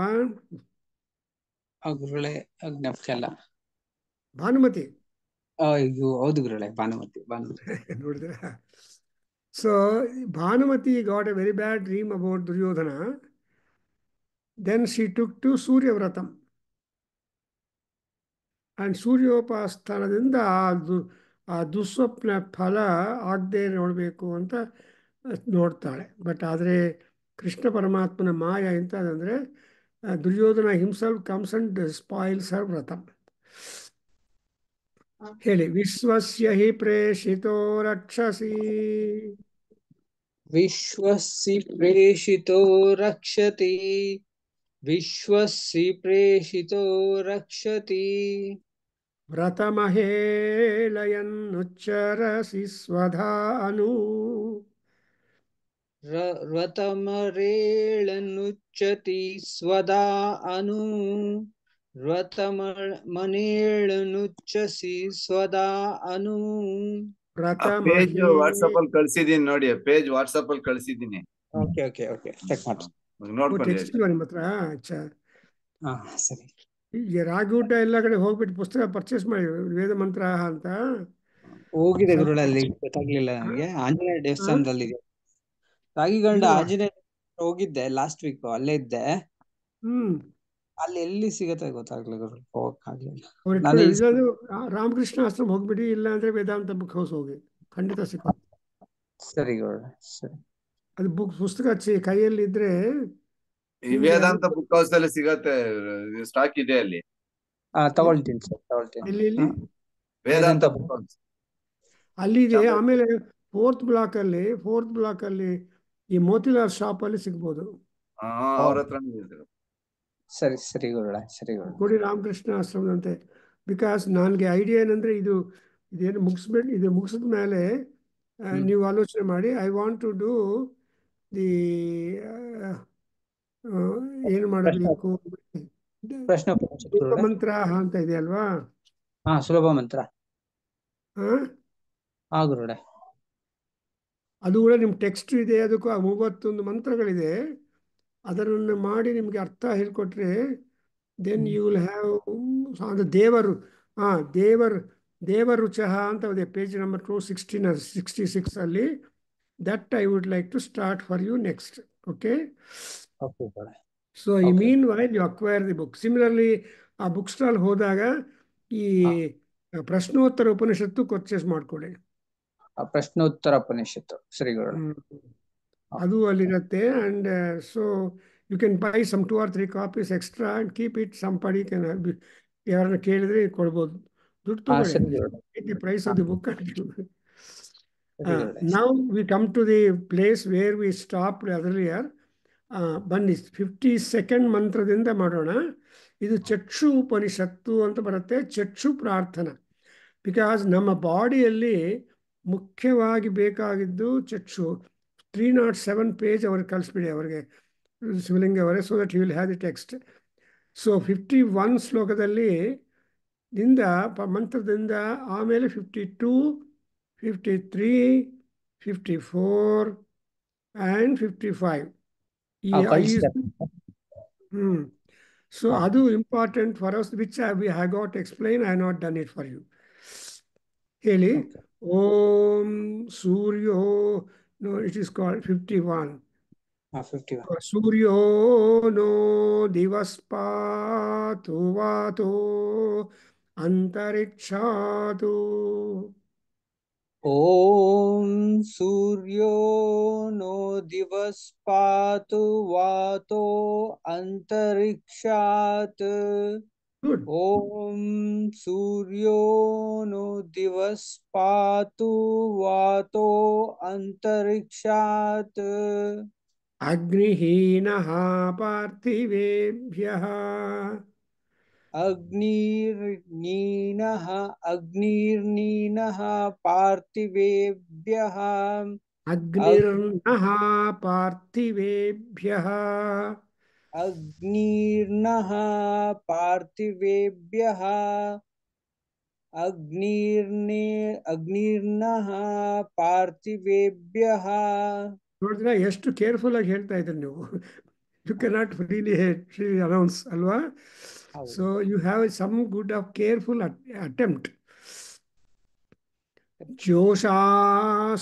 ಗುರುಗಳೇ, ಜ್ಞಾಪಕ ಇಲ್ಲ. ಭಾನುಮತಿ. ಅಯ್ಯೋ, ಹೌದು ಗುರುಗಳೇ, ಭಾನುಮತಿ. ನೋಡಿದ್ರೆ, so Bhanumati got a very bad dream about Duryodhana. Then she took to ಸೂರ್ಯವೃತಂ. ಆ್ಯಂಡ್ ಸೂರ್ಯೋಪಾಸ್ಥಾನದಿಂದ ಆ ದುಸ್ವಪ್ನ ಫಲ ಆಗದೆ ನೋಡಬೇಕು ಅಂತ ನೋಡ್ತಾಳೆ. ಬಟ್ ಆದರೆ ಕೃಷ್ಣ ಪರಮಾತ್ಮನ ಮಾಯ ಎಂತದಂದರೆ, Duryodhana himself comes and spoils ಹರ್ ವ್ರತಂ. ಹೇಳಿ, ವಿಶ್ವಸ್ಯ ಹಿ ಪ್ರೇಷಿತೋ ರಕ್ಷಸಿ. ವಿಶ್ವಸ್ಸಿ ಪ್ರೇಷಿತೋ ರಕ್ಷತಿ. ವಿಶ್ವಸ್ಸಿ ಪ್ರೇಷಿತೋ ರಕ್ಷತಿ. ವ್ರತಮಹೇಳಯನ್ನುಚ್ಚರಸಿ ಸ್ವಧಾ ಅನು. ವ್ರತಮರೇಳನುಚ್ಚತಿ ಸ್ವದಾ ಅನು. ವ್ರತಮನೇಳನುಚ್ಚಸಿ ಸ್ವದಾ ಅನು. ಆ ಪೇಜ್ ವ್ರತಮಹೇ ವಾಟ್ಸಪ್ ಅಲ್ಲಿ ಕಳ್ಸಿದೀನಿ ನೋಡಿ. ಆ ಪೇಜ್ ವಾಟ್ಸಪ್ ಅಲ್ಲಿ ಕಳ್ಸಿದೀನಿ, ಓಕೆ ಓಕೆ ಓಕೆ, ಚೆಕ್ ಮಾಡಿ. ನೋಡ್ಕೊಳ್ಳಿ. ಟೆಕ್ಸ್ಟ್ ಇಲ್ವಾ ನಿಮ್ಮ ಹತ್ರ? ಅಚ್ಚಾ, ಹಾ ಸರಿ. ಈಗ ರಾಗೂಟ ಎಲ್ಲ ಕಡೆ ಹೋಗ್ಬಿಟ್ಟು ಪುಸ್ತಕ ಪರ್ಚೇಸ್ ಮಾಡಿ, ವೇದ ಮಂತ್ರ ಅಂತ. ಹೋಗಿದೆ ಸ್ವಲ್ಪ ಗುರುಗಳಲ್ಲಿ, ಗೊತ್ತಾಗ್ಲಿಲ್ಲ ನನಗೆ. ಆಂಜನೇಯ ದೇವಸ್ಥಾನದಲ್ಲಿ ಇದೆ. ರಾಗಿಗಂಡ ಇಲ್ವಾ? ಆಂಜನೇಯ ಹೋಗಿದ್ದೆ ಲಾಸ್ಟ್ ವೀಕ್, ಅಲ್ಲೇ ಇದ್ದೆ. ಹ್ಮ್. ಅಲ್ಲಿ ಎಲ್ಲಿ ಸಿಗತ್ತೆ ಗೊತ್ತಾಗ್ಲಿಲ್ಲ ಗುರು, ಹೋಗಕ್ಕಾಗ್ಲಿಲ್ಲ. ಅವ್ರು ನಾನು ಇಟ್ಕೊಂಡು ಇಲ್ಲಂದ್ರೆ ರಾಮಕೃಷ್ಣ ಆಶ್ರಮ ಹೋಗ್ಬಿಡಿ, ಇಲ್ಲ ಅಂದ್ರೆ ವೇದಾಂತ ಬುಕ್ ಹೌಸ್ ಹೋಗಿ, ಖಂಡಿತ ಸಿಕ್ಕುತ್ತೆ. ಸರಿ ಗುರುಗಳೇ ಸರಿ. ಅದು ಪುಸ್ತಕ ಕೈಯಲ್ಲಿದ್ರೆ ಈ ನಿಮ್ಗೆ ವೇದಾಂತ ಬುಕ್ ಹೌಸ್ ಅಲ್ಲಿ ಸಿಗತ್ತೆ, ಸ್ಟಾಕ್ ಇದೆ ಅಲ್ಲಿ. ತಗೊಳ್ತೀನಿ ಸರ್, ತಗೊಳ್ತೀನಿ. ಎಲ್ಲಿ ವೇದಾಂತ ಬುಕ್ ಹೌಸ್ ಅಲ್ಲಿದೆ. ಆಮೇಲೆ ಫೋರ್ತ್ ಬ್ಲಾಕ್ ಅಲ್ಲಿ ಈ ಮೋತಿಲಾಲ್ ಶಾಪ್ ಅಲ್ಲಿ ಸಿಗ್ಬೋದು. ಅವ್ರ ಹತ್ರನೇ ಇದೆ. ಸರಿ ಸರಿ ಗುರುಗಳೇ, ಸರಿ ಗುರುಗಳೇ. ಕೊಡಿ, ರಾಮಕೃಷ್ಣ ಆಶ್ರಮದಂತೆ. ಬಿಕಾಸ್ ನನಗೆ ಐಡಿಯಾ ಏನಂದ್ರೆ ಇದೇನು ಮುಗಿಸಿದ ಮೇಲೆ ನೀವು ಆಲೋಚನೆ ಮಾಡಿ. I want to do the ಏನು ಮಾಡಬೇಕು, ಪ್ರಶ್ನೆ ಸುಲಭ ಮಂತ್ರ ಅಂತ ಇದೆ ಅಲ್ವಾ? ಸುಲಭ ಮಂತ್ರ. ಹಾ ಗುರುಗಳೇ. ಅದು ಕೂಡ ನಿಮ್ಮ ಟೆಕ್ಸ್ಟ್ ಇದೆ, ಅದಕ್ಕೂ 31 ಮಂತ್ರಗಳಿದೆ. ಅದನ್ನು ಮಾಡಿ ನಿಮಗೆ ಅರ್ಥ ಹೇಳ್ಕೊಟ್ರೆ ದೆನ್ ಯು ವಿಲ್ ಹ್ಯಾವ್ ಅದು ದೇವರು ಚಹ ಅಂತ ಇದೆ, ಪೇಜ್ ನಂಬರ್ 266 ಅಲ್ಲಿ. That I would like to start for you next. Okay, so ಈ meanwhile you acquire the book. Similarly ಆ ಬುಕ್ ಸ್ಟಾಲ್ ಹೋದಾಗ ಈ ಪ್ರಶ್ನೋತ್ತರ ಉಪನಿಷತ್ತು ಪರ್ಚೇಸ್ ಮಾಡ್ಕೊಳ್ಳಿ. ಪ್ರಶ್ನೋತ್ತರ ಉಪನಿಷತ್ತು, ಸರಿ ಗುರುಗಳೇ. ಅದು ಅಲ್ಲಿರುತ್ತೆ. And so you can buy some 2 or 3 copies extra and keep it. ಸಂಪಡಿ ಯಾರನ್ನ ಕೇಳಿದ್ರೆ ಕೊಡ್ಬೋದು. ದುಡ್ಡು ತಗೊಳ್ಳಿ, price of the book. Now we come to the place where we stop earlier. ಬನ್ನಿ 52nd ಮಂತ್ರದಿಂದ ಮಾಡೋಣ. ಇದು ಚಕ್ಷು ಉಪನಿಷತ್ತು ಅಂತ ಬರುತ್ತೆ, ಚಕ್ಷು ಪ್ರಾರ್ಥನಾ. ಬಿಕಾಸ್ ನಮ್ಮ ಬಾಡಿಯಲ್ಲಿ ಮುಖ್ಯವಾಗಿ ಬೇಕಾಗಿದ್ದು ಚಕ್ಷು. 307 ಪೇಜ್ ಅವ್ರಿಗೆ ಕಳಿಸ್ಬಿಡಿ, ಅವರಿಗೆ ಶಿವಲಿಂಗ ಅವರೇ, so that you will have the text. So 51 ಶ್ಲೋಕದಲ್ಲಿ ಮಂತ್ರದಿಂದ ಆಮೇಲೆ 52, 53, 54 ಆ್ಯಂಡ್ 55 ಈ 5. ಸೊ ಅದು important for us, which we have got explain. I not done it for you. ಹೇಳಿ. ಓಂ ಸೂರ್ಯೋ, ನೋ ಇಟ್ ಈಸ್ ಕಾಲ್ಡ್ 51. ಸೂರ್ಯೋ ನೋ ದಿವಸ್ಪಾತು ವಾತೋ ಅಂತರಿಕ್ಷಾತು. ಓಂ ಸೂರ್ಯೋ ನೋ ದಿವಸ್ಪಾತು ವಾತೋ ಅಂತರಿಕ್ಷಾತ್. ಗುಡ್. ಓಂ ಸೂರ್ಯೋ ನೋ ದಿವಸ್ಪಾತು ವಾತೋ ಅಂತರಿಕ್ಷಾತ್. ಅಗ್ನಿಹೀನಃ ಪಾರ್ಥಿವೇಭ್ಯಃ. ಅಗ್ನಿರ್ನೀನಃ ಪಾರ್ಥಿವೇಭ್ಯಃ. ಅಗ್ನಿರ್ನಃ ಪಾರ್ಥಿವೇಭ್ಯಃ. ಅಗ್ನಿರ್ನಃ ಪಾರ್ಥಿವೇಭ್ಯಃ. ಅಗ್ನಿರ್ನಃ ಪಾರ್ಥಿವೇಭ್ಯಃ. ನೋಡಿದ್ರೆ ಎಷ್ಟು ಕೇರ್ಫುಲ್ ಆಗಿ ಹೇಳ್ತಾ ಇದ್ರಿ ನೀವು. ಯು ಕೆನಾಟ್ ಫ್ರೀಲಿ ಅನೌನ್ಸ್ ಅಲ್ವಾ? So you have some good of careful attempt. ಜೋಷಾ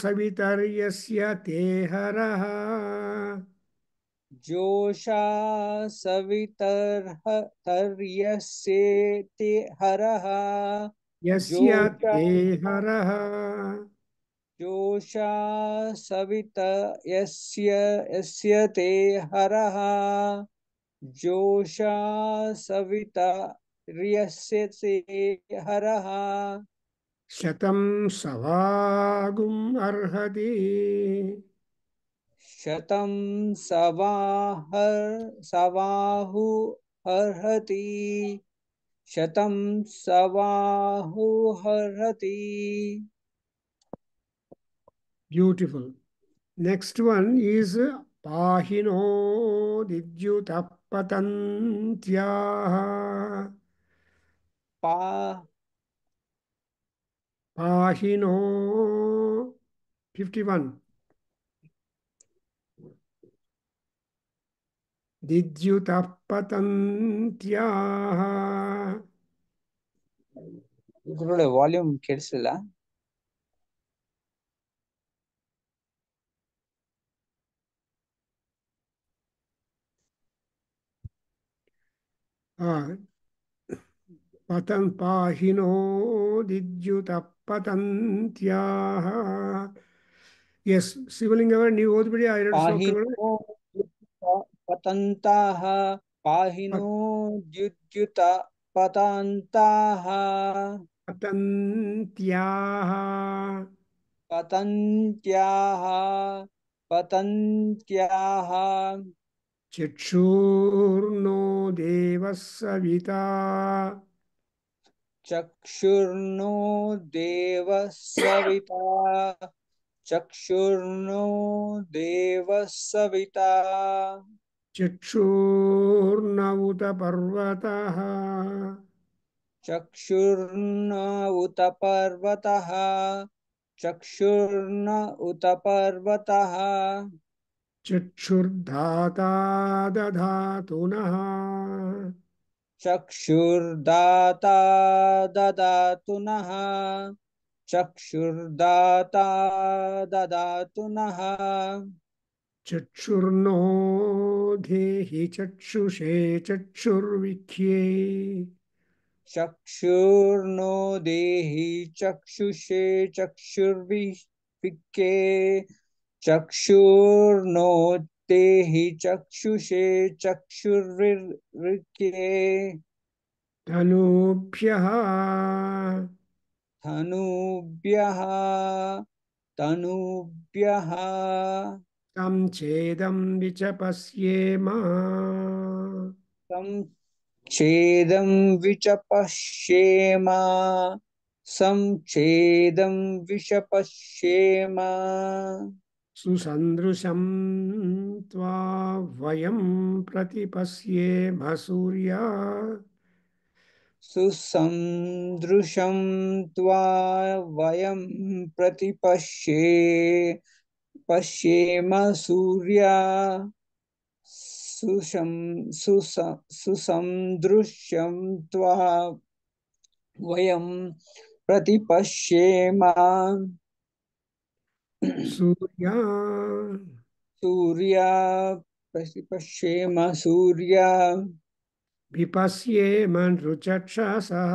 ಸವಿತರ್ಯಸ್ಯ ತೇ ಹರಃ. ಜೋಷಾ ಸವಿತರ್ಯಸ್ಯ ತೇ ಹರಃ. ಯಸ್ಯ ತೇ ಹರಃ. ಜೋಷಾ ಯಸ್ಯ ತೇ ಹರಃ. ಜೋಷಾ ಸವಿತರ್ಯಸ್ಯ ತೇ ಹರಃ. ಶತಂ ಸವಾಗುಂ ಅರ್ಹತಿ. ಶತಂ ಸವಾಹು ಅರ್ಹತಿ. ಶತಂ ಸವಾಹು ಅರ್ಹತಿ. Beautiful. Next one is Pahino Didyutah Patantyah. Pahino 51. Didyutah Patantyah. ಗುರುಗಳೇ, ವಾಲ್ಯೂಮ್ ಕೇಳಿಸಿಲ್ಲ. ಪತನ್ ಪಾಹಿನೋ ದಿದ್ಯುತ ಪತಂತ್ಯಾಹ. ಎಸ್ ಶಿವಲಿಂಗ ಅವರೇ ನೀವು ಓದ್ಬಿಡಿ ಆ ಎರಡು ಶ್ಲೋಕಗಳು. ಪಾಹಿನೋ ಪತಂತಾಹ ಪಾಹಿನೋ ದ್ಯುದ್ಯುತ ಪತಂತಾಹ ಪತಂತ್ಯಾಹ ಪತಂತ್ಯಾಹ ಪತಂತ್ಯಾಹ ಚಕ್ಷುರ್ನೋ ದೇವಃ ಸವಿತಾ ಚಕ್ಷುರ್ನೋ ದೇವಃ ಸವಿತಾ ಚಕ್ಷುರ್ನೋ ದೇವಃ ಸವಿತಾ ಚಕ್ಷುರ್ನ ಉತ ಪರ್ವತಃ ಚಕ್ಷುರ್ನ ಉತ ಪರ್ವತಃ ಚಕ್ಷುರ್ನ ಉತ ಪರ್ವತಃ ಚಕ್ಷುರ್ಧಾತಾ ದಧಾತು ನಃ ಚಕ್ಷುರ್ದಾತಾ ದದಾತು ನಃ ಚಕ್ಷುರ್ದಾತಾ ದದಾತು ನಃ ಚಕ್ಷುರ್ನೋ ದೇಹಿ ಚಕ್ಷುಷೇ ಚಕ್ಷುರ್ವಿಖ್ಯೇ ಚಕ್ಷುರ್ನೋ ದೇಹಿ ಚಕ್ಷುಷೇ ಚಕ್ಷುರ್ವಿಕ್ಕೆ ಚಕ್ಷುರ್ನೋ ದೇಹಿ ಚಕ್ಷುಷೇ ಚಕ್ಷುರ್ವಿಕ್ಕೆ ತನೂಭ್ಯಃ ತನುಭ್ಯಃ ತನುಭ್ಯಃ तं छेदं विचपस्येम तं ಛೇದಂ ವಿಚಪಶ್ಯೇಮ ಸಂಛೇದಂ ವಿಷಪಶ್ಯೇಮ सुसन्दृशं त्वा वयं प्रतिपश्येम सूर्या ಸುಸಂದೃಶಂ ತ್ವಾ ವಯಂ ಪಶ್ಯೇಮ ಸೂರ್ಯ ಸುಸಂದೃಶ್ಯಂ ತ್ವಾ ವಯಂ ಪ್ರತಿಪಶ್ಯೇಮ सूर्या ಸೂರ್ಯ ಪ್ರತಿಪಶ್ಯೇಮ ಸೂರ್ಯ विपश्येम नृचक्षसः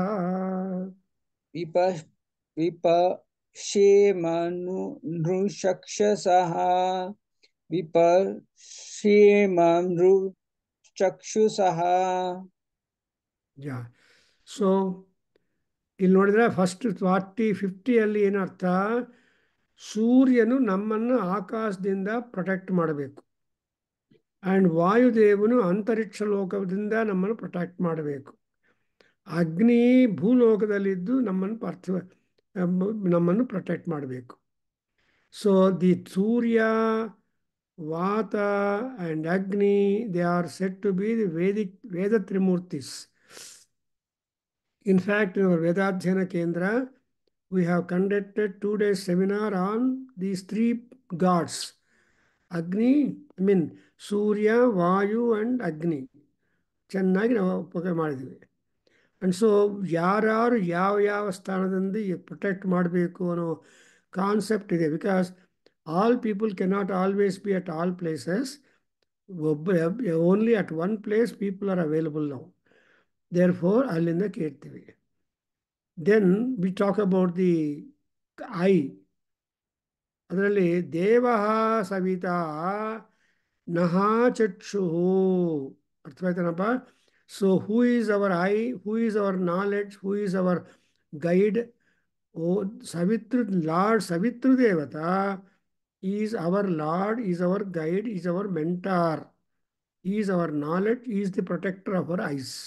ವಿಪ ವಿಪಶ್ಯೇಮ ನೃಚಕ್ಷಸಃ ವಿಪಶ್ಯೇಮ ನೃಚಕ್ಷುಷಃ. ಯಾ ಸೊ ಇಲ್ಲಿ ನೋಡಿದ್ರೆ ಫಸ್ಟ್ 40-50 ಏನರ್ಥ, ಸೂರ್ಯನು ನಮ್ಮನ್ನು ಆಕಾಶದಿಂದ ಪ್ರೊಟೆಕ್ಟ್ ಮಾಡಬೇಕು ಆ್ಯಂಡ್ ವಾಯುದೇವನು ಅಂತರಿಕ್ಷ ಲೋಕದಿಂದ ನಮ್ಮನ್ನು ಪ್ರೊಟೆಕ್ಟ್ ಮಾಡಬೇಕು. ಅಗ್ನಿ ಭೂಲೋಕದಲ್ಲಿದ್ದು ನಮ್ಮನ್ನು ಪ್ರೊಟೆಕ್ಟ್ ಮಾಡಬೇಕು. So the Surya, Vata and Agni, they are set to be the Veda Trimurtis. In fact, in our Vedadhyana Kendra, we have conducted 2 days seminar on these 3 gods. Agni, Surya, Vayu and Agni. ಚೆನ್ನಾಗಿ ನಾವು ಉಪಯೋಗ ಮಾಡಿದ್ವಿ. And so ಯಾರು ಯಾವ ಸ್ಥಾನದಿಂದ protect ಮಾಡಬೇಕು ಅನ್ನೋ concept ಇದೆ. Because all people cannot always be at all places. Only at one place people are available ನಾವು. ದೇರ್ಫೋರ್ ಅಲ್ಲಿಂದ ಕೇಳ್ತೀವಿ. Then we talk about the eye. ಅದರಲ್ಲಿ ದೇವಃ ಸವಿತಾ ನಃ ಚಕ್ಷುಃ. ಅರ್ಥವಾಯ್ತೇನಪ್ಪ? So who is our eye, who is our knowledge, who is our guide? ಓ ಸವಿತೃ ಲಾರ್ಡ್ ಸವಿತೃ ದೇವತಾ is our lord, is our guide, is our mentor, is our knowledge, is the protector of our eyes.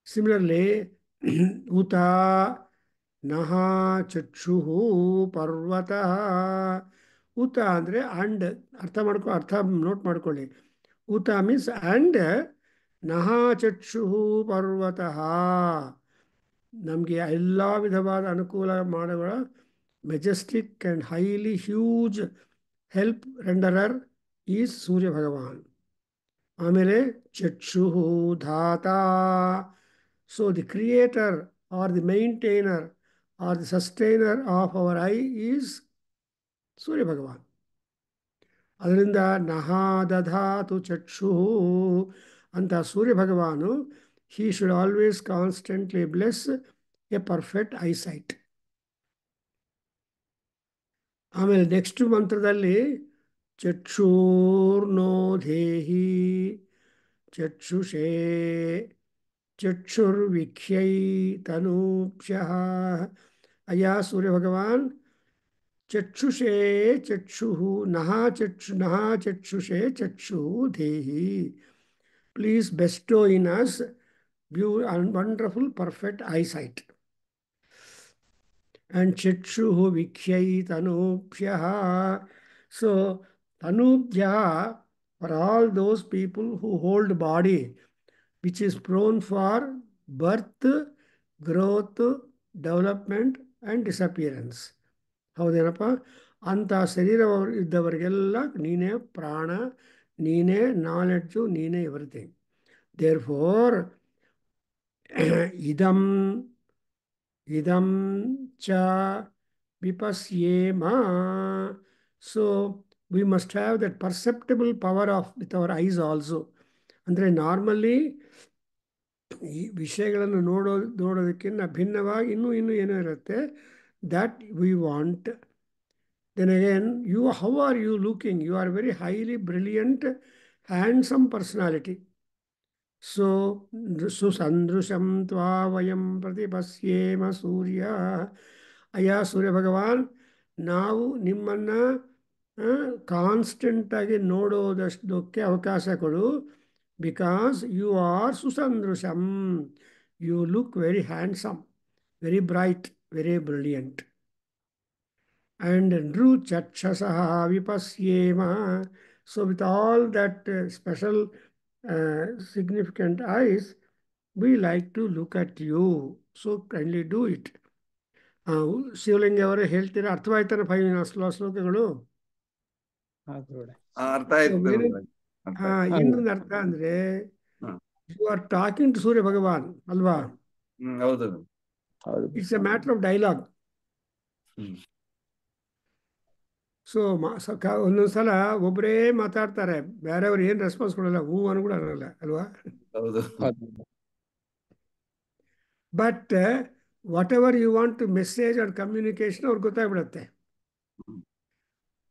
Similarly, uta naha ಚಕ್ಷುಃ ಪರ್ವತಃ. ಉತ ಅಂದರೆ and. ಅರ್ಥ note ಮಾಡ್ಕೊಳ್ಳಿ. ಉತ means and, ನಹ ಚಕ್ಷುಃ ಪರ್ವತಃ. ನಮಗೆ ಎಲ್ಲ ವಿಧವಾದ ಅನುಕೂಲ ಮಾಡುವ majestic and highly huge help renderer is Surya Bhagavan. ಆಮೇಲೆ ಚಕ್ಷುಃ ಧಾತಾ. So the creator or the maintainer or the sustainer of our eye is Surya Bhagavan. ಅದರಿಂದ ನಹ ದಧಾತು ಚಕ್ಷುಃ ಅಂತ ಸೂರ್ಯ ಭಗವಾನು, he should always constantly bless a perfect eyesight. ಆಮೇಲೆ ನೆಕ್ಸ್ಟ್ ಮಂತ್ರದಲ್ಲಿ ಚಕ್ಷೂರ್ನೋ ದೇಹಿ ಚಕ್ಷುಷೇ ಚಕ್ಷುರ್ವಿಖ್ಯೈ ತನೂಭ್ಯಃ ಅಯ್ಯ ಸೂರ್ಯ ಭಗವಾನ್ ಚಕ್ಷುಷೇ ಚಕ್ಷುಃ ನಃ ಚಕ್ಷುಷೇ ಚಕ್ಷುಃ ದೇಹಿ please bestow in us wonderful perfect eyesight and chakshuhu vikhyai tanubhyah. So, tanubhyah, for all those people who hold body, which is prone for birth, growth, development, and disappearance. ಹೌದೇನಪ್ಪ? ಅಂಥ ಶರೀರ ಇದ್ದವರಿಗೆಲ್ಲ ನೀನೇ ಪ್ರಾಣ, ನೀನೇ ನಾಲೆಡ್ಜು, ನೀನೇ ಎವ್ರಿಥಿಂಗ್. ದೇರ್ ಫೋರ್ ಇದಂ idam cha vipasyema. So we must have that perceptible power of with our eyes also. ಅಂದರೆ normally ಈ ವಿಷಯಗಳನ್ನು ನೋಡೋದಕ್ಕಿಂತ ಭಿನ್ನವಾಗಿ ಇನ್ನೂ ಏನೋ ಇರುತ್ತೆ. that we want. Then again, how are you looking? You are very highly brilliant, handsome personality. So, susandrusham tva vayam pratipashyema surya. ಅಯ್ಯ ಸೂರ್ಯ ಭಗವಾನ್, ನಾವು ನಿಮ್ಮನ್ನು ಕಾನ್ಸ್ಟೆಂಟಾಗಿ ನೋಡೋದಷ್ಟಕ್ಕೆ ಅವಕಾಶ ಕೊಡು. ಬಿಕಾಸ್ ಯು ಆರ್ ಸುಸಂದೃಶಂ. You look very handsome, very bright, very brilliant. And Nru Chakshasaha Vipasyema. So with all that special significant eyes, we like to look at you. So kindly do it. ಶಿವಲಿಂಗ ಅವರೇ ಹೇಳ್ತೀರಾ? ಅರ್ಥವಾಯ್ತಾನೆ 5 ಶ್ಲೋಕಗಳು? ಅರ್ಥ ಆಯ್ತು. ಇನ್ನೊಂದು ಅರ್ಥ ಅಂದ್ರೆ, you are talking to ಸೂರ್ಯ ಭಗವಾನ್ ಅಲ್ವಾ? ಹೌದು. It's A matter of dialogue. So ಒಂದೊಂದ್ಸಲ ಒಬ್ಬರೇ ಮಾತಾಡ್ತಾರೆ, ಬೇರೆಯವ್ರು ಏನು ರೆಸ್ಪಾನ್ಸ್ ಕೊಡಲ್ಲ, ಹೂ ಅನ್ನು ಕೂಡ ಅನ್ನಲ್ಲ ಅಲ್ವಾ? ಹೌದು. But whatever you want to message or communication ಅವ್ರಿಗೆ ಗೊತ್ತಾಗ್ಬಿಡತ್ತೆ.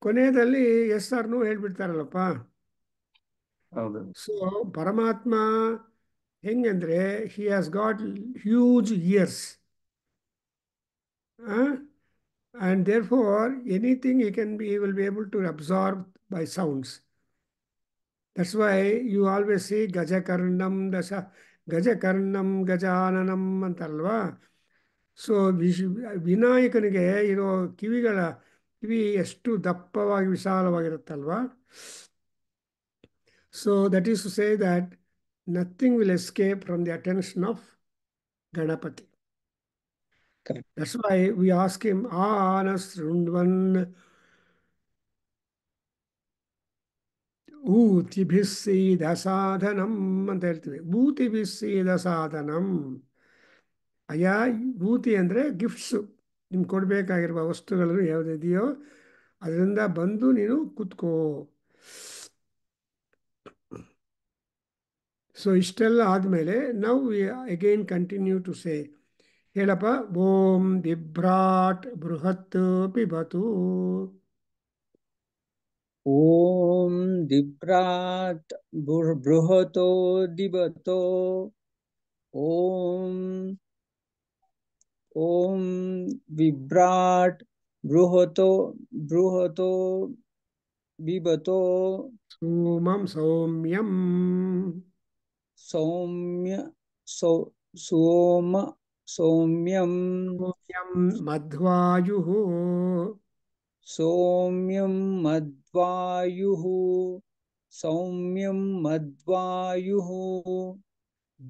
ಕೊನೆಯಲ್ಲಿ ಎಸ್ ಆರ್ ನೋ ಹೇಳ್ಬಿಡ್ತಾರಲ್ಲಪ್ಪ. ಸೊ ಪರಮಾತ್ಮ ಹೆಂಗಂದ್ರೆ, he has got huge ears. And therefore, anything he will be able to absorb by sounds. That's why you always say Gajakarnam Gajananam antalva. So ವಿನಾಯಕನಿಗೆ ಇರೋ ಕಿವಿ ಎಷ್ಟು ದಪ್ಪವಾಗಿ ವಿಶಾಲವಾಗಿರುತ್ತಲ್ವಾ? So that is to say that nothing will escape from the attention of Ganapati. Correct. That's why we ask him, Anas Rundvan ಊತಿಭಿಸ್ಸೀದ ಸಾಧನಂ ಅಂತ ಹೇಳ್ತೀವಿ. ಭೂತಿಭಿಸ್ಸೀದ ಸಾಧನಂ. ಅಯ್ಯ, ಭೂತಿ ಅಂದರೆ gifts. ನಿಮ್ಗೆ ಕೊಡಬೇಕಾಗಿರುವ ವಸ್ತುಗಳನ್ನು ಯಾವುದಿದೆಯೋ ಅದರಿಂದ ಬಂದು ನೀನು ಕೂತ್ಕೋ. ಸೊ ಇಷ್ಟೆಲ್ಲ ಆದಮೇಲೆ ನಾವು ಅಗೈನ್ ಕಂಟಿನ್ಯೂ ಟು ಸೇ, ಹೇಳಪ್ಪ, ಓಂ ಬಿಭ್ರಾಟ್ ಬೃಹತ್ ಪಿಬತು. ಓಂ ದಿಭ್ರಾಟ್ ಬೃಹತೋ ದಿಬತೋ. ಓಂ ಓಂ ವಿಭ್ರಾಟ್ ಬೃಹತೋ ಬಿಬತೋ. ಸೋಮಂ ಸೌಮ್ಯಂ ಸೌಮ್ಯಂ ಮಧ್ವಾಯುಃ ಸೌಮ್ಯಂ ಮಧ್ವಾಯುಃ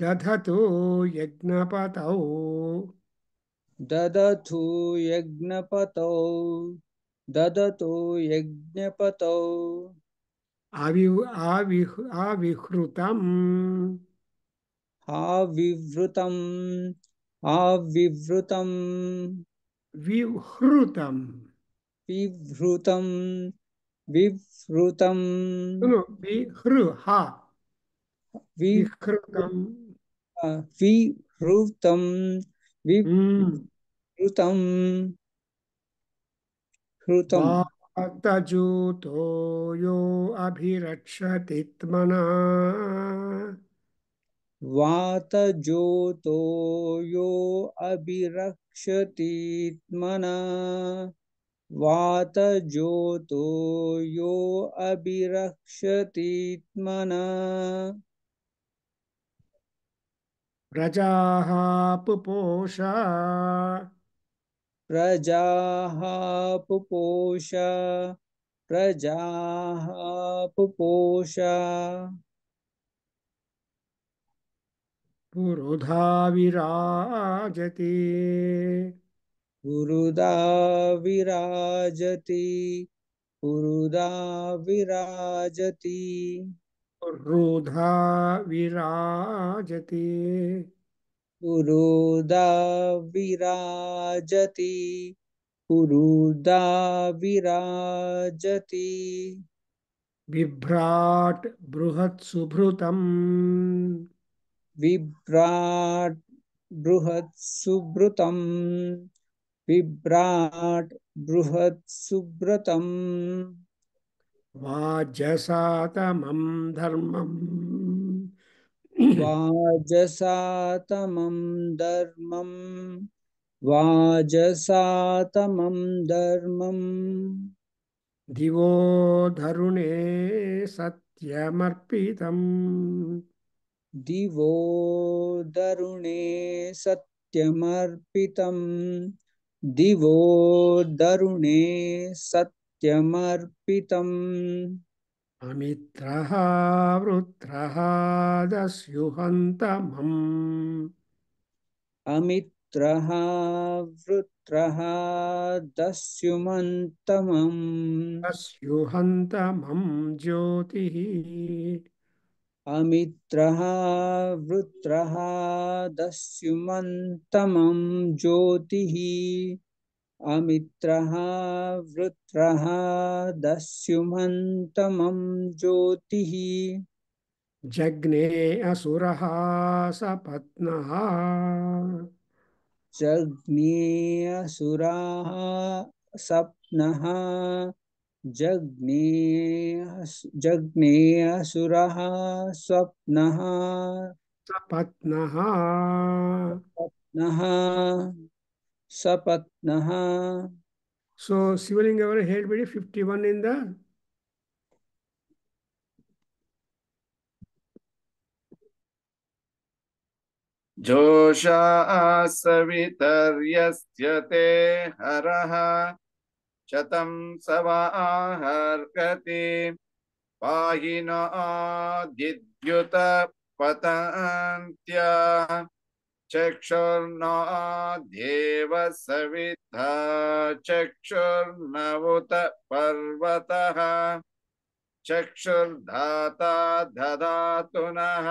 ದಧತು ಯಜ್ಞಪತೌ ಆವಿಹೃತಂ ವಿಹೃತಂ विहृतं वातजूतो यो अभिरक्षति त्मना वातजोतो यो अभिरक्षतीत्मना वातजोतो यो अभिरक्षतीत्मना प्रजाः पुपोषा प्रजाः पुपोष प्रजाः पुपोष पुरुधा विराजति पुरुदा विराजति पुरुदा विराजति रुधा विराजति पुरुदा विराजति पुरुदा विराजति बिभ्राट् बृहत्सुभृतम् विभ्राट् बृहत्सुभृतम् विभ्राट् बृहत्सुभृतम् वाजसातमं धर्मम् वाजसातमं धर्मम् वाजसातमं धर्मम् दिवो धरुणे सत्यमर्पितम् दिवो दरुणे सत्यमर्पितम् दिवो दरुणे सत्यमर्पितम् अमित्रः वृत्रः दस्युहन्तमम् अमित्रः वृत्रः दस्युमन्तमम् दस्युहन्तमं ज्योतिः अमित्रः वृत्रः दस्युमन्तमं ज्योतिः अमित्रः वृत्रः दस्युमन्तमं ज्योतिः जग्ने असुरः सपत्नः जग्ने असुराः सप्नः जग्ने असुरः स्वप्नः सपत्नः सपत्नः सपत्नः So Sivalinga ever heard very 51 in the जोषा सवितर्यस्य ते हरः शतं सवाहर्कति पाहिनो दिद्युत पतन्त्या चक्षुर्नो देव सविता चक्षुर्नवुत पर्वतः चक्षुर्धाता ददातु नः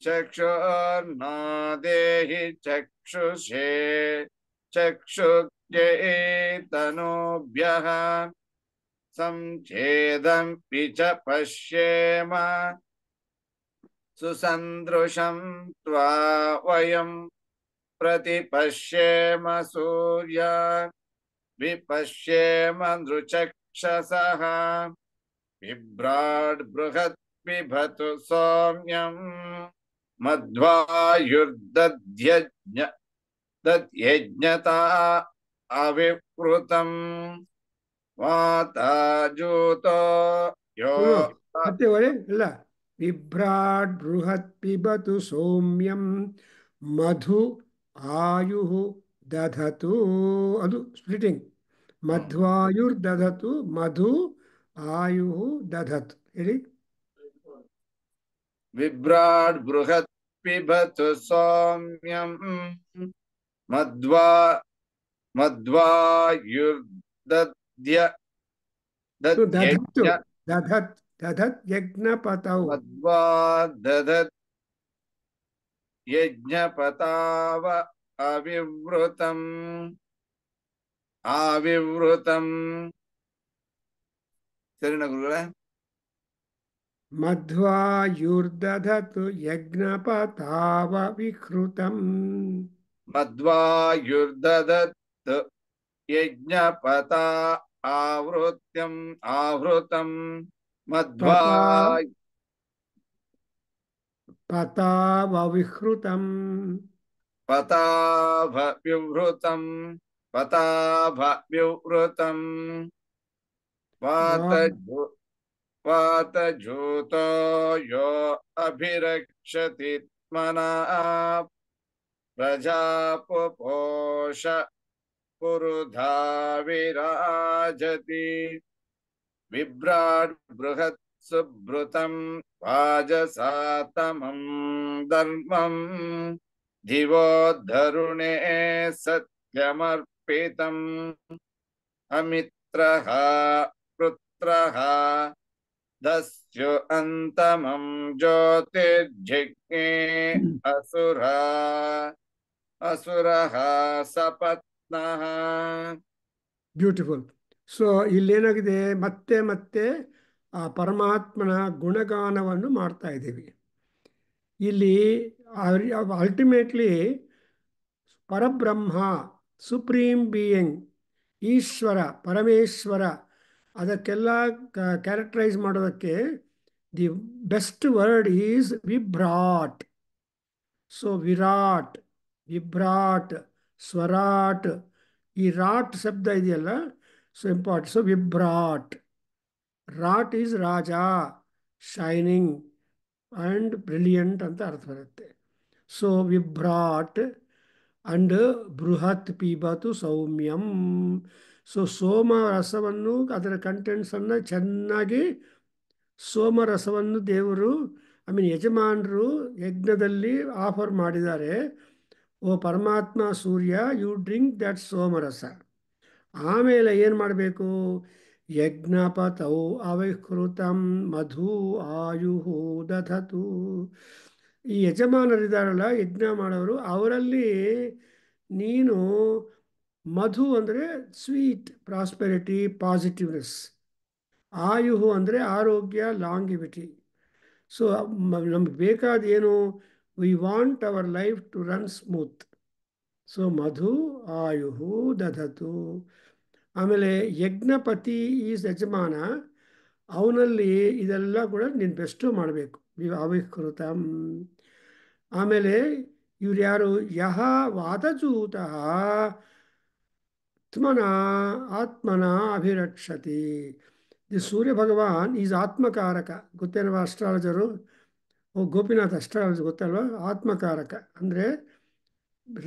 चक्षुर्नो देहि चक्षुषे चक्षुर्येतनोभ्यः संच्छेदम्पि च पश्येम सुसन्दृशं त्वा वयं प्रतिपश्येम सूर्य विपश्येम नृचक्षसः बिभ्राड् बृहत् बिभतु सौम्यम् मध्वायुर्दध्यज्ञ दध्यज्ञता अविवृतम् वाताजूतो यो ಸತ್ಯವರೇ ಇಲ್ಲ ಬಿಭ್ರಾಡ್ ಬೃಹತ್ ಪಿಬತು ಸೌಮ್ಯಂ ಮಧು ಆಯು ದಧತು ಅದು ಸ್ಪ್ಲಿಟಿಂಗ್ ಮಧ್ವಾಯುರ್ ದಧತು ಮಧು ಆಯು ದಧತು ಹೇಳಿ बिभ्राड् बृहत् पिबतु सौम्यम् मध्वायुर्दध्य ದಧತ್ತು ದಧತ್ ದಧತ್ ಯಜ್ಞಪತೌ मध्वा दधत् यज्ञपताव अविवृतम् ಸರಿನಾ ಗುರುಗಳೇ ಮಧ್ವಾಯುರ್ದಧತು ಯಜ್ಞಪತಾವ ವಿಕೃತಂ ಮಧ್ವಾಯುರ್ದದತ್ ಯಜ್ಞಪತಾ ಆವೃತಂ ಮಧ್ವಾ ಪತಾ ಪತಾವವಿಹೃತಂ ಪತಾಭವಿವೃತಂ ಪತಾಭವಿವೃತಂ ವಾ ವಾತಜೂತೋ ಯೋ ಅಭಿರಕ್ಷತಿ ಮನಃ ಪ್ರಜಾಪುಪೋಷ ಪುರುಧಾ ವಿರಾಜತಿ ವಿಭ್ರಾಟ್ ಬೃಹತ್ ಸುಭೃತಂ ವಾಜಸಾತಮಂ ಧರ್ಮಂ ದಿವೋದ್ಧರುಣೇ ಸತ್ಯಮರ್ಪಿತಂ ಅಮಿತ್ರಃ ಪುತ್ರಃ ದಸ್ಯು ಅಂತಮಂ ಜ್ಯೋತಿರ್ಜಿಜ್ಞೇ ಅಸುರಃ ಸಪತ್ನಃ. ಬ್ಯೂಟಿಫುಲ್. ಸೊ ಇಲ್ಲೇನಾಗಿದೆ, ಮತ್ತೆ ಮತ್ತೆ ಆ ಪರಮಾತ್ಮನ ಗುಣಗಾನವನ್ನು ಮಾಡ್ತಾ ಇದ್ದೀವಿ. ಇಲ್ಲಿ ಅಲ್ಟಿಮೇಟ್ಲಿ ಪರಬ್ರಹ್ಮ, ಸುಪ್ರೀಂ ಬೀಯಿಂಗ್, ಈಶ್ವರ, ಪರಮೇಶ್ವರ, ಅದಕ್ಕೆಲ್ಲ ಕ್ಯಾರೆಕ್ಟರೈಸ್ ಮಾಡೋದಕ್ಕೆ ದಿ ಬೆಸ್ಟ್ ವರ್ಡ್ ಈಸ್ ವಿಭ್ರಾಟ್. ಸೊ ವಿರಾಟ್, ವಿಭ್ರಾಟ್, ಸ್ವರಾಟ್, ಈ ರಾಟ್ ಶಬ್ದ ಇದೆಯಲ್ಲ, ಸೊ ಇಂಪಾರ್ಟೆಂಟ್. ಸೊ ವಿಭ್ರಾಟ್, ರಾಟ್ ಈಸ್ ರಾಜ, ಶೈನಿಂಗ್ ಆ್ಯಂಡ್ ಬ್ರಿಲಿಯಂಟ್ ಅಂತ ಅರ್ಥ ಬರುತ್ತೆ. ಸೊ ವಿಭ್ರಾಟ್ ಅಂಡ್ ಬೃಹತ್ ಪಿಬತು ಸೌಮ್ಯಂ. ಸೊ ಸೋಮರಸವನ್ನು, ಅದರ ಕಂಟೆಂಟ್ಸನ್ನು ಚೆನ್ನಾಗಿ, ಸೋಮರಸವನ್ನು ದೇವರು ಯಜಮಾನರು ಯಜ್ಞದಲ್ಲಿ ಆಫರ್ ಮಾಡಿದ್ದಾರೆ. ಓ ಪರಮಾತ್ಮ ಸೂರ್ಯ, ಯು ಡ್ರಿಂಕ್ ದಟ್ ಸೋಮರಸ. ಆಮೇಲೆ ಏನು ಮಾಡಬೇಕು? ಯಜ್ಞಪತೌ ಅವಿಹೃತಂ ಮಧು ಆಯು ದಧತು. ಈ ಯಜಮಾನರಿದ್ದಾರಲ್ಲ, ಯಜ್ಞ ಮಾಡೋರು, ಅವರಲ್ಲಿ ನೀನು ಮಧು ಅಂದರೆ ಸ್ವೀಟ್, ಪ್ರಾಸ್ಪೆರಿಟಿ, ಪಾಸಿಟಿವ್ನೆಸ್. ಆಯು ಅಂದರೆ ಆರೋಗ್ಯ, ಲಾಂಗಿವಿಟಿ. ಸೊ ನಮ್ಗೆ ಬೇಕಾದ ಏನು? We want our life to run smooth. So ಮಧು ಆಯು ದಧತು. ಆಮೇಲೆ ಯಜ್ಞಪತಿ ಈಸ್ ಯಜಮಾನ, ಅವನಲ್ಲಿ ಇದೆಲ್ಲ ಕೂಡ ನೀನು ಬೆಸ್ಟು ಮಾಡಬೇಕು. ಅವಿಕೃತಂ. ಆಮೇಲೆ ಇವ್ರು ಯಾರು? ಯಹ ವಾತಚೂತ ಆತ್ಮನ ಅಭಿರಕ್ಷತಿ. ದಿ ಸೂರ್ಯ ಭಗವಾನ್ ಈಸ್ ಆತ್ಮಕಾರಕ. ಗೊತ್ತೇನವ ಅಸ್ಟ್ರಾಲಜರು? ಓ ಗೋಪಿನಾಥ್, ಅಸ್ಟ್ರಾಲಜಿ ಗೊತ್ತಲ್ವ? ಆತ್ಮಕಾರಕ ಅಂದರೆ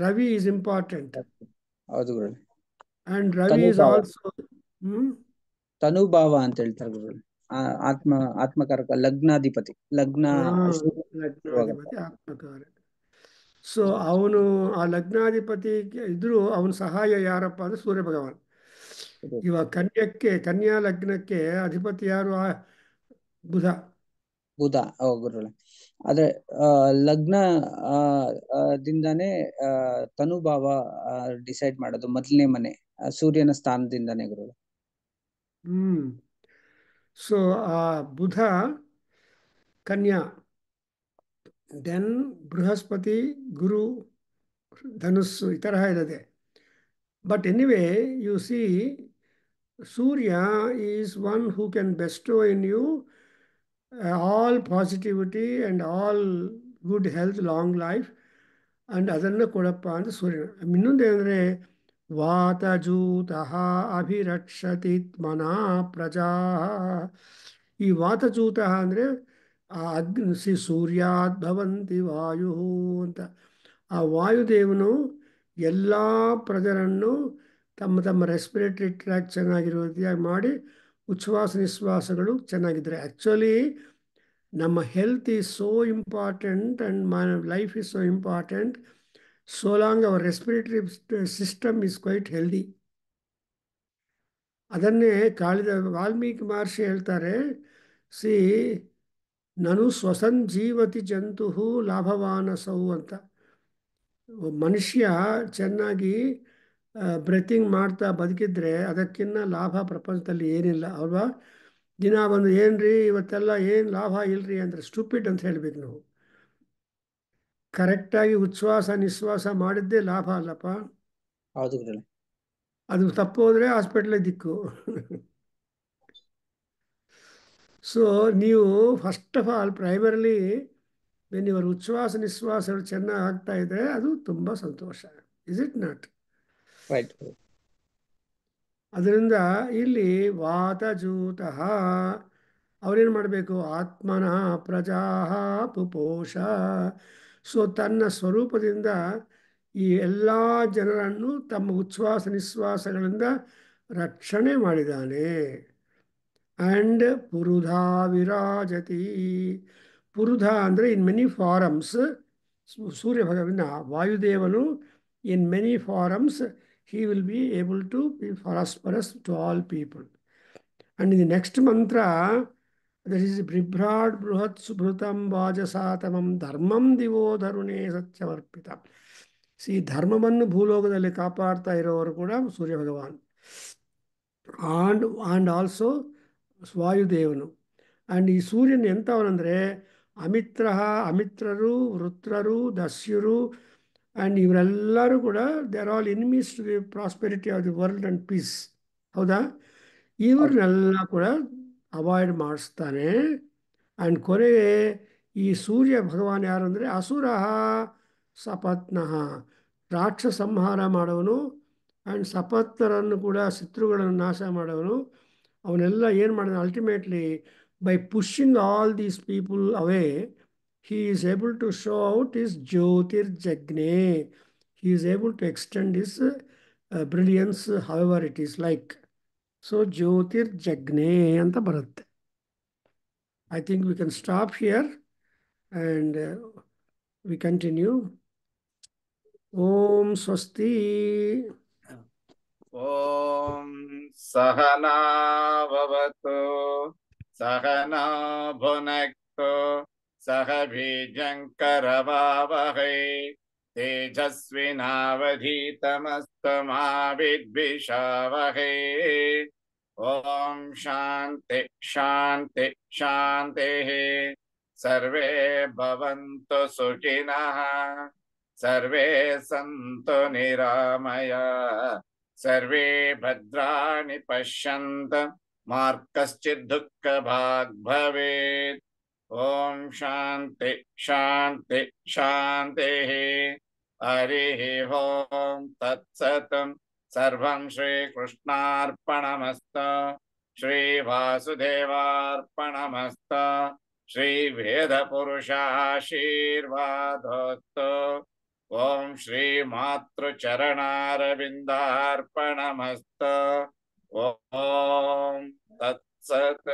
ರವಿ ಈಸ್ ಇಂಪಾರ್ಟೆಂಟ್. ಹೌದು ಗುರು. ಅಂಡ್ ರವಿ ಈಸ್ ತನುಭಾವ, ಆಲ್ಸೋ ತನುಭಾವ ಅಂತ ಹೇಳ್ತಾರೆ ಗುರು. ಆತ್ಮಕಾರಕ, ಲಗ್ನಾಧಿಪತಿ, ಲಗ್ನಾಧಿಪತಿ ಆತ್ಮಕಾರಕ. ಸೊ ಅವನು ಆ ಲಗ್ನಾಧಿಪತಿ ಇದ್ರೂ ಅವನ ಸಹಾಯ ಯಾರಪ್ಪ ಅಂದರೆ ಸೂರ್ಯ ಭಗವಾನ್. ಇವಾಗ ಕನ್ಯಾ ಲಗ್ನಕ್ಕೆ ಅಧಿಪತಿ ಯಾರು? ಬುಧ. ಬುಧ. ಗುರುಗಳೇ, ಆದ್ರೆ ಲಗ್ನ ದಿಂದಾನೇ ತನುಭಾವ ಡಿಸೈಡ್ ಮಾಡೋದು. ಮೊದಲನೇ ಮನೆ ಸೂರ್ಯನ ಸ್ಥಾನದಿಂದಾನೇ ಗುರುಗಳು. ಸೊ ಆ ಬುಧ ಕನ್ಯಾ, ದೆನ್ ಬೃಹಸ್ಪತಿ, ಗುರು, ಧನುಸ್ಸು, ಈ ತರಹ ಇರೋದೆ. But anyway, you see, Surya is one who can bestow in you all positivity and all good health, long life. And ಅದನ್ನು ಕೊಡಪ್ಪ ಅಂತ ಸೂರ್ಯ. ಇನ್ನೊಂದು ಏನಂದರೆ ವಾತಜೂತಃ ಅಭಿರಕ್ಷತಿ ಮನಾ ಪ್ರಜಾ. ಈ ವಾತಜೂತಃ ಅಂದರೆ ಆ ಅಗ್ನಿ, ಸೂರ್ಯಾತ್ ಭವಂತಿ ವಾಯು ಅಂತ. ಆ ವಾಯುದೇವನು ಎಲ್ಲ ಪ್ರಜರನ್ನು ತಮ್ಮ ತಮ್ಮ ರೆಸ್ಪಿರೇಟರಿ ಟ್ರ್ಯಾಕ್ ಚೆನ್ನಾಗಿರೋ ರೀತಿಯಾಗಿ ಮಾಡಿ, ಉಚ್ಛ್ವಾಸ ನಿಶ್ವಾಸಗಳು ಚೆನ್ನಾಗಿದ್ದರೆ. ಆ್ಯಕ್ಚುಲಿ ನಮ್ಮ health is so important and my life is so important. so long our respiratory system is quite healthy. ಅದನ್ನೇ ವಾಲ್ಮೀಕಿ ಮಹರ್ಷಿ ಹೇಳ್ತಾರೆ, ಸಿ ನನು ಸ್ವಸನ್ ಜೀವತಿ ಜಂತು ಲಾಭವಾನಸೌ ಅಂತ. ಮನುಷ್ಯ ಚೆನ್ನಾಗಿ ಬ್ರೆತಿಂಗ್ ಮಾಡ್ತಾ ಬದುಕಿದ್ರೆ ಅದಕ್ಕಿಂತ ಲಾಭ ಪ್ರಪಂಚದಲ್ಲಿ ಏನಿಲ್ಲ ಅಲ್ವಾ? ದಿನ ಬಂದು ಏನ್ರಿ ಇವತ್ತೆಲ್ಲ ಏನು ಲಾಭ ಇಲ್ರಿ ಅಂದರೆ ಸ್ಟೂಪಿಡ್ ಅಂತ ಹೇಳ್ಬೇಕು ನಾವು. ಕರೆಕ್ಟಾಗಿ ಉಚ್ಛ್ವಾಸ ನಿಶ್ವಾಸ ಮಾಡಿದ್ದೇ ಲಾಭ ಅಲ್ಲಪ್ಪ. ಹೌದು ಗುರುಗಳೇ. ಅದು ತಪ್ಪು ಹೋದರೆ ಹಾಸ್ಪಿಟ್ಲೇ ದಿಕ್ಕು. ಸೊ ನೀವು first of all primarily when ಇವರ ಉಚ್ಛ್ವಾಸ ನಿಶ್ವಾಸಗಳು ಚೆನ್ನಾಗಿ ಆಗ್ತಾ ಇದ್ರೆ ಅದು ತುಂಬ ಸಂತೋಷ. Is it not? ರೈಟ್. ಅದರಿಂದ ಇಲ್ಲಿ ವಾತಜೂತಃ ಅವರೇನು ಮಾಡಬೇಕು? ಆತ್ಮನಃ ಪ್ರಜಾ ಪುಪೋಷ. ಸೊ ತನ್ನ ಸ್ವರೂಪದಿಂದ ಈ ಎಲ್ಲ ಜನರನ್ನು ತಮ್ಮ ಉಚ್ಛ್ವಾಸ ನಿಶ್ವಾಸಗಳಿಂದ ರಕ್ಷಣೆ ಮಾಡಿದ್ದಾನೆ. ಆ್ಯಂಡ್ ಪುರುಧಾ ವಿರಾಜತಿ. ಪುರುಧ ಅಂದರೆ ಇನ್ ಮೆನಿ ಫಾರಮ್ಸ್. ಸೂರ್ಯ ಭಗವಾನ್ ವಾಯುದೇವನು in many forms he will be able to be prosperous to all people. And in the next mantra, that is Bribhrad Bruhat Subhrutam Vajasatamam Dharmam Divo Dharune Satyavarpitam. See, ಧರ್ಮವನ್ನು ಭೂಲೋಕದಲ್ಲಿ ಕಾಪಾಡ್ತಾ ಇರೋರು ಕೂಡ ಸೂರ್ಯ ಭಗವಾನ್ and also ವಾಯುದೇವನು. And ಈ ಸೂರ್ಯನ ಎಂಥವನಂದರೆ ಅಮಿತ್ರ, ಅಮಿತ್ರರು, ವೃತ್ರರು, ದಸ್ಯುರು and ಇವರೆಲ್ಲರೂ ಕೂಡ they are all enemies to the prosperity of the world and peace. ಹೌದಾ? ಇವ್ರನ್ನೆಲ್ಲ ಕೂಡ ಅವಾಯ್ಡ್ ಮಾಡಿಸ್ತಾನೆ. ಆ್ಯಂಡ್ ಕೊನೆಗೆ ಈ ಸೂರ್ಯ ಭಗವಾನ್ ಯಾರು ಅಂದರೆ ಅಸುರ ಸಪತ್ನಃ, ರಾಕ್ಷಸ ಸಂಹಾರ ಮಾಡೋನು. ಆ್ಯಂಡ್ ಸಪತ್ನರನ್ನು ಕೂಡ ಶತ್ರುಗಳನ್ನು ನಾಶ ಮಾಡೋನು. ಅವನ್ನೆಲ್ಲ ಏನು ಮಾಡಿದ ultimately by pushing all these people away he is able to show out his Jyotirjagne. He is able to extend his brilliance however it is like. So Jyotirjagne anta baratte. I think we can stop here and we continue. Om Swasti. Om Sahana Bhavatu Sahana Bhunaktu सह बीजङ्करवावहै तेजस्विनावधीतमस्तु मा विद्विषावहै। ॐ शान्ति शान्ति शान्तिः। सर्वे भवन्तु सुखिनः, सर्वे सन्तु निरामयाः, सर्वे भद्राणि पश्यन्तु मा कश्चित् दुःखभाग् भवेत्। ओम शांति शांति शांतिः। हरिः ओम तत्सत्। सर्वं श्रीकृष्णार्पणमस्तु, श्रीवासुदेवार्पणमस्तु, श्रीवेदपुरुषाशीर्वादोऽस्तु। ओम श्रीमातृचरणारविन्दार्पणमस्तु। ओम तत्सत्।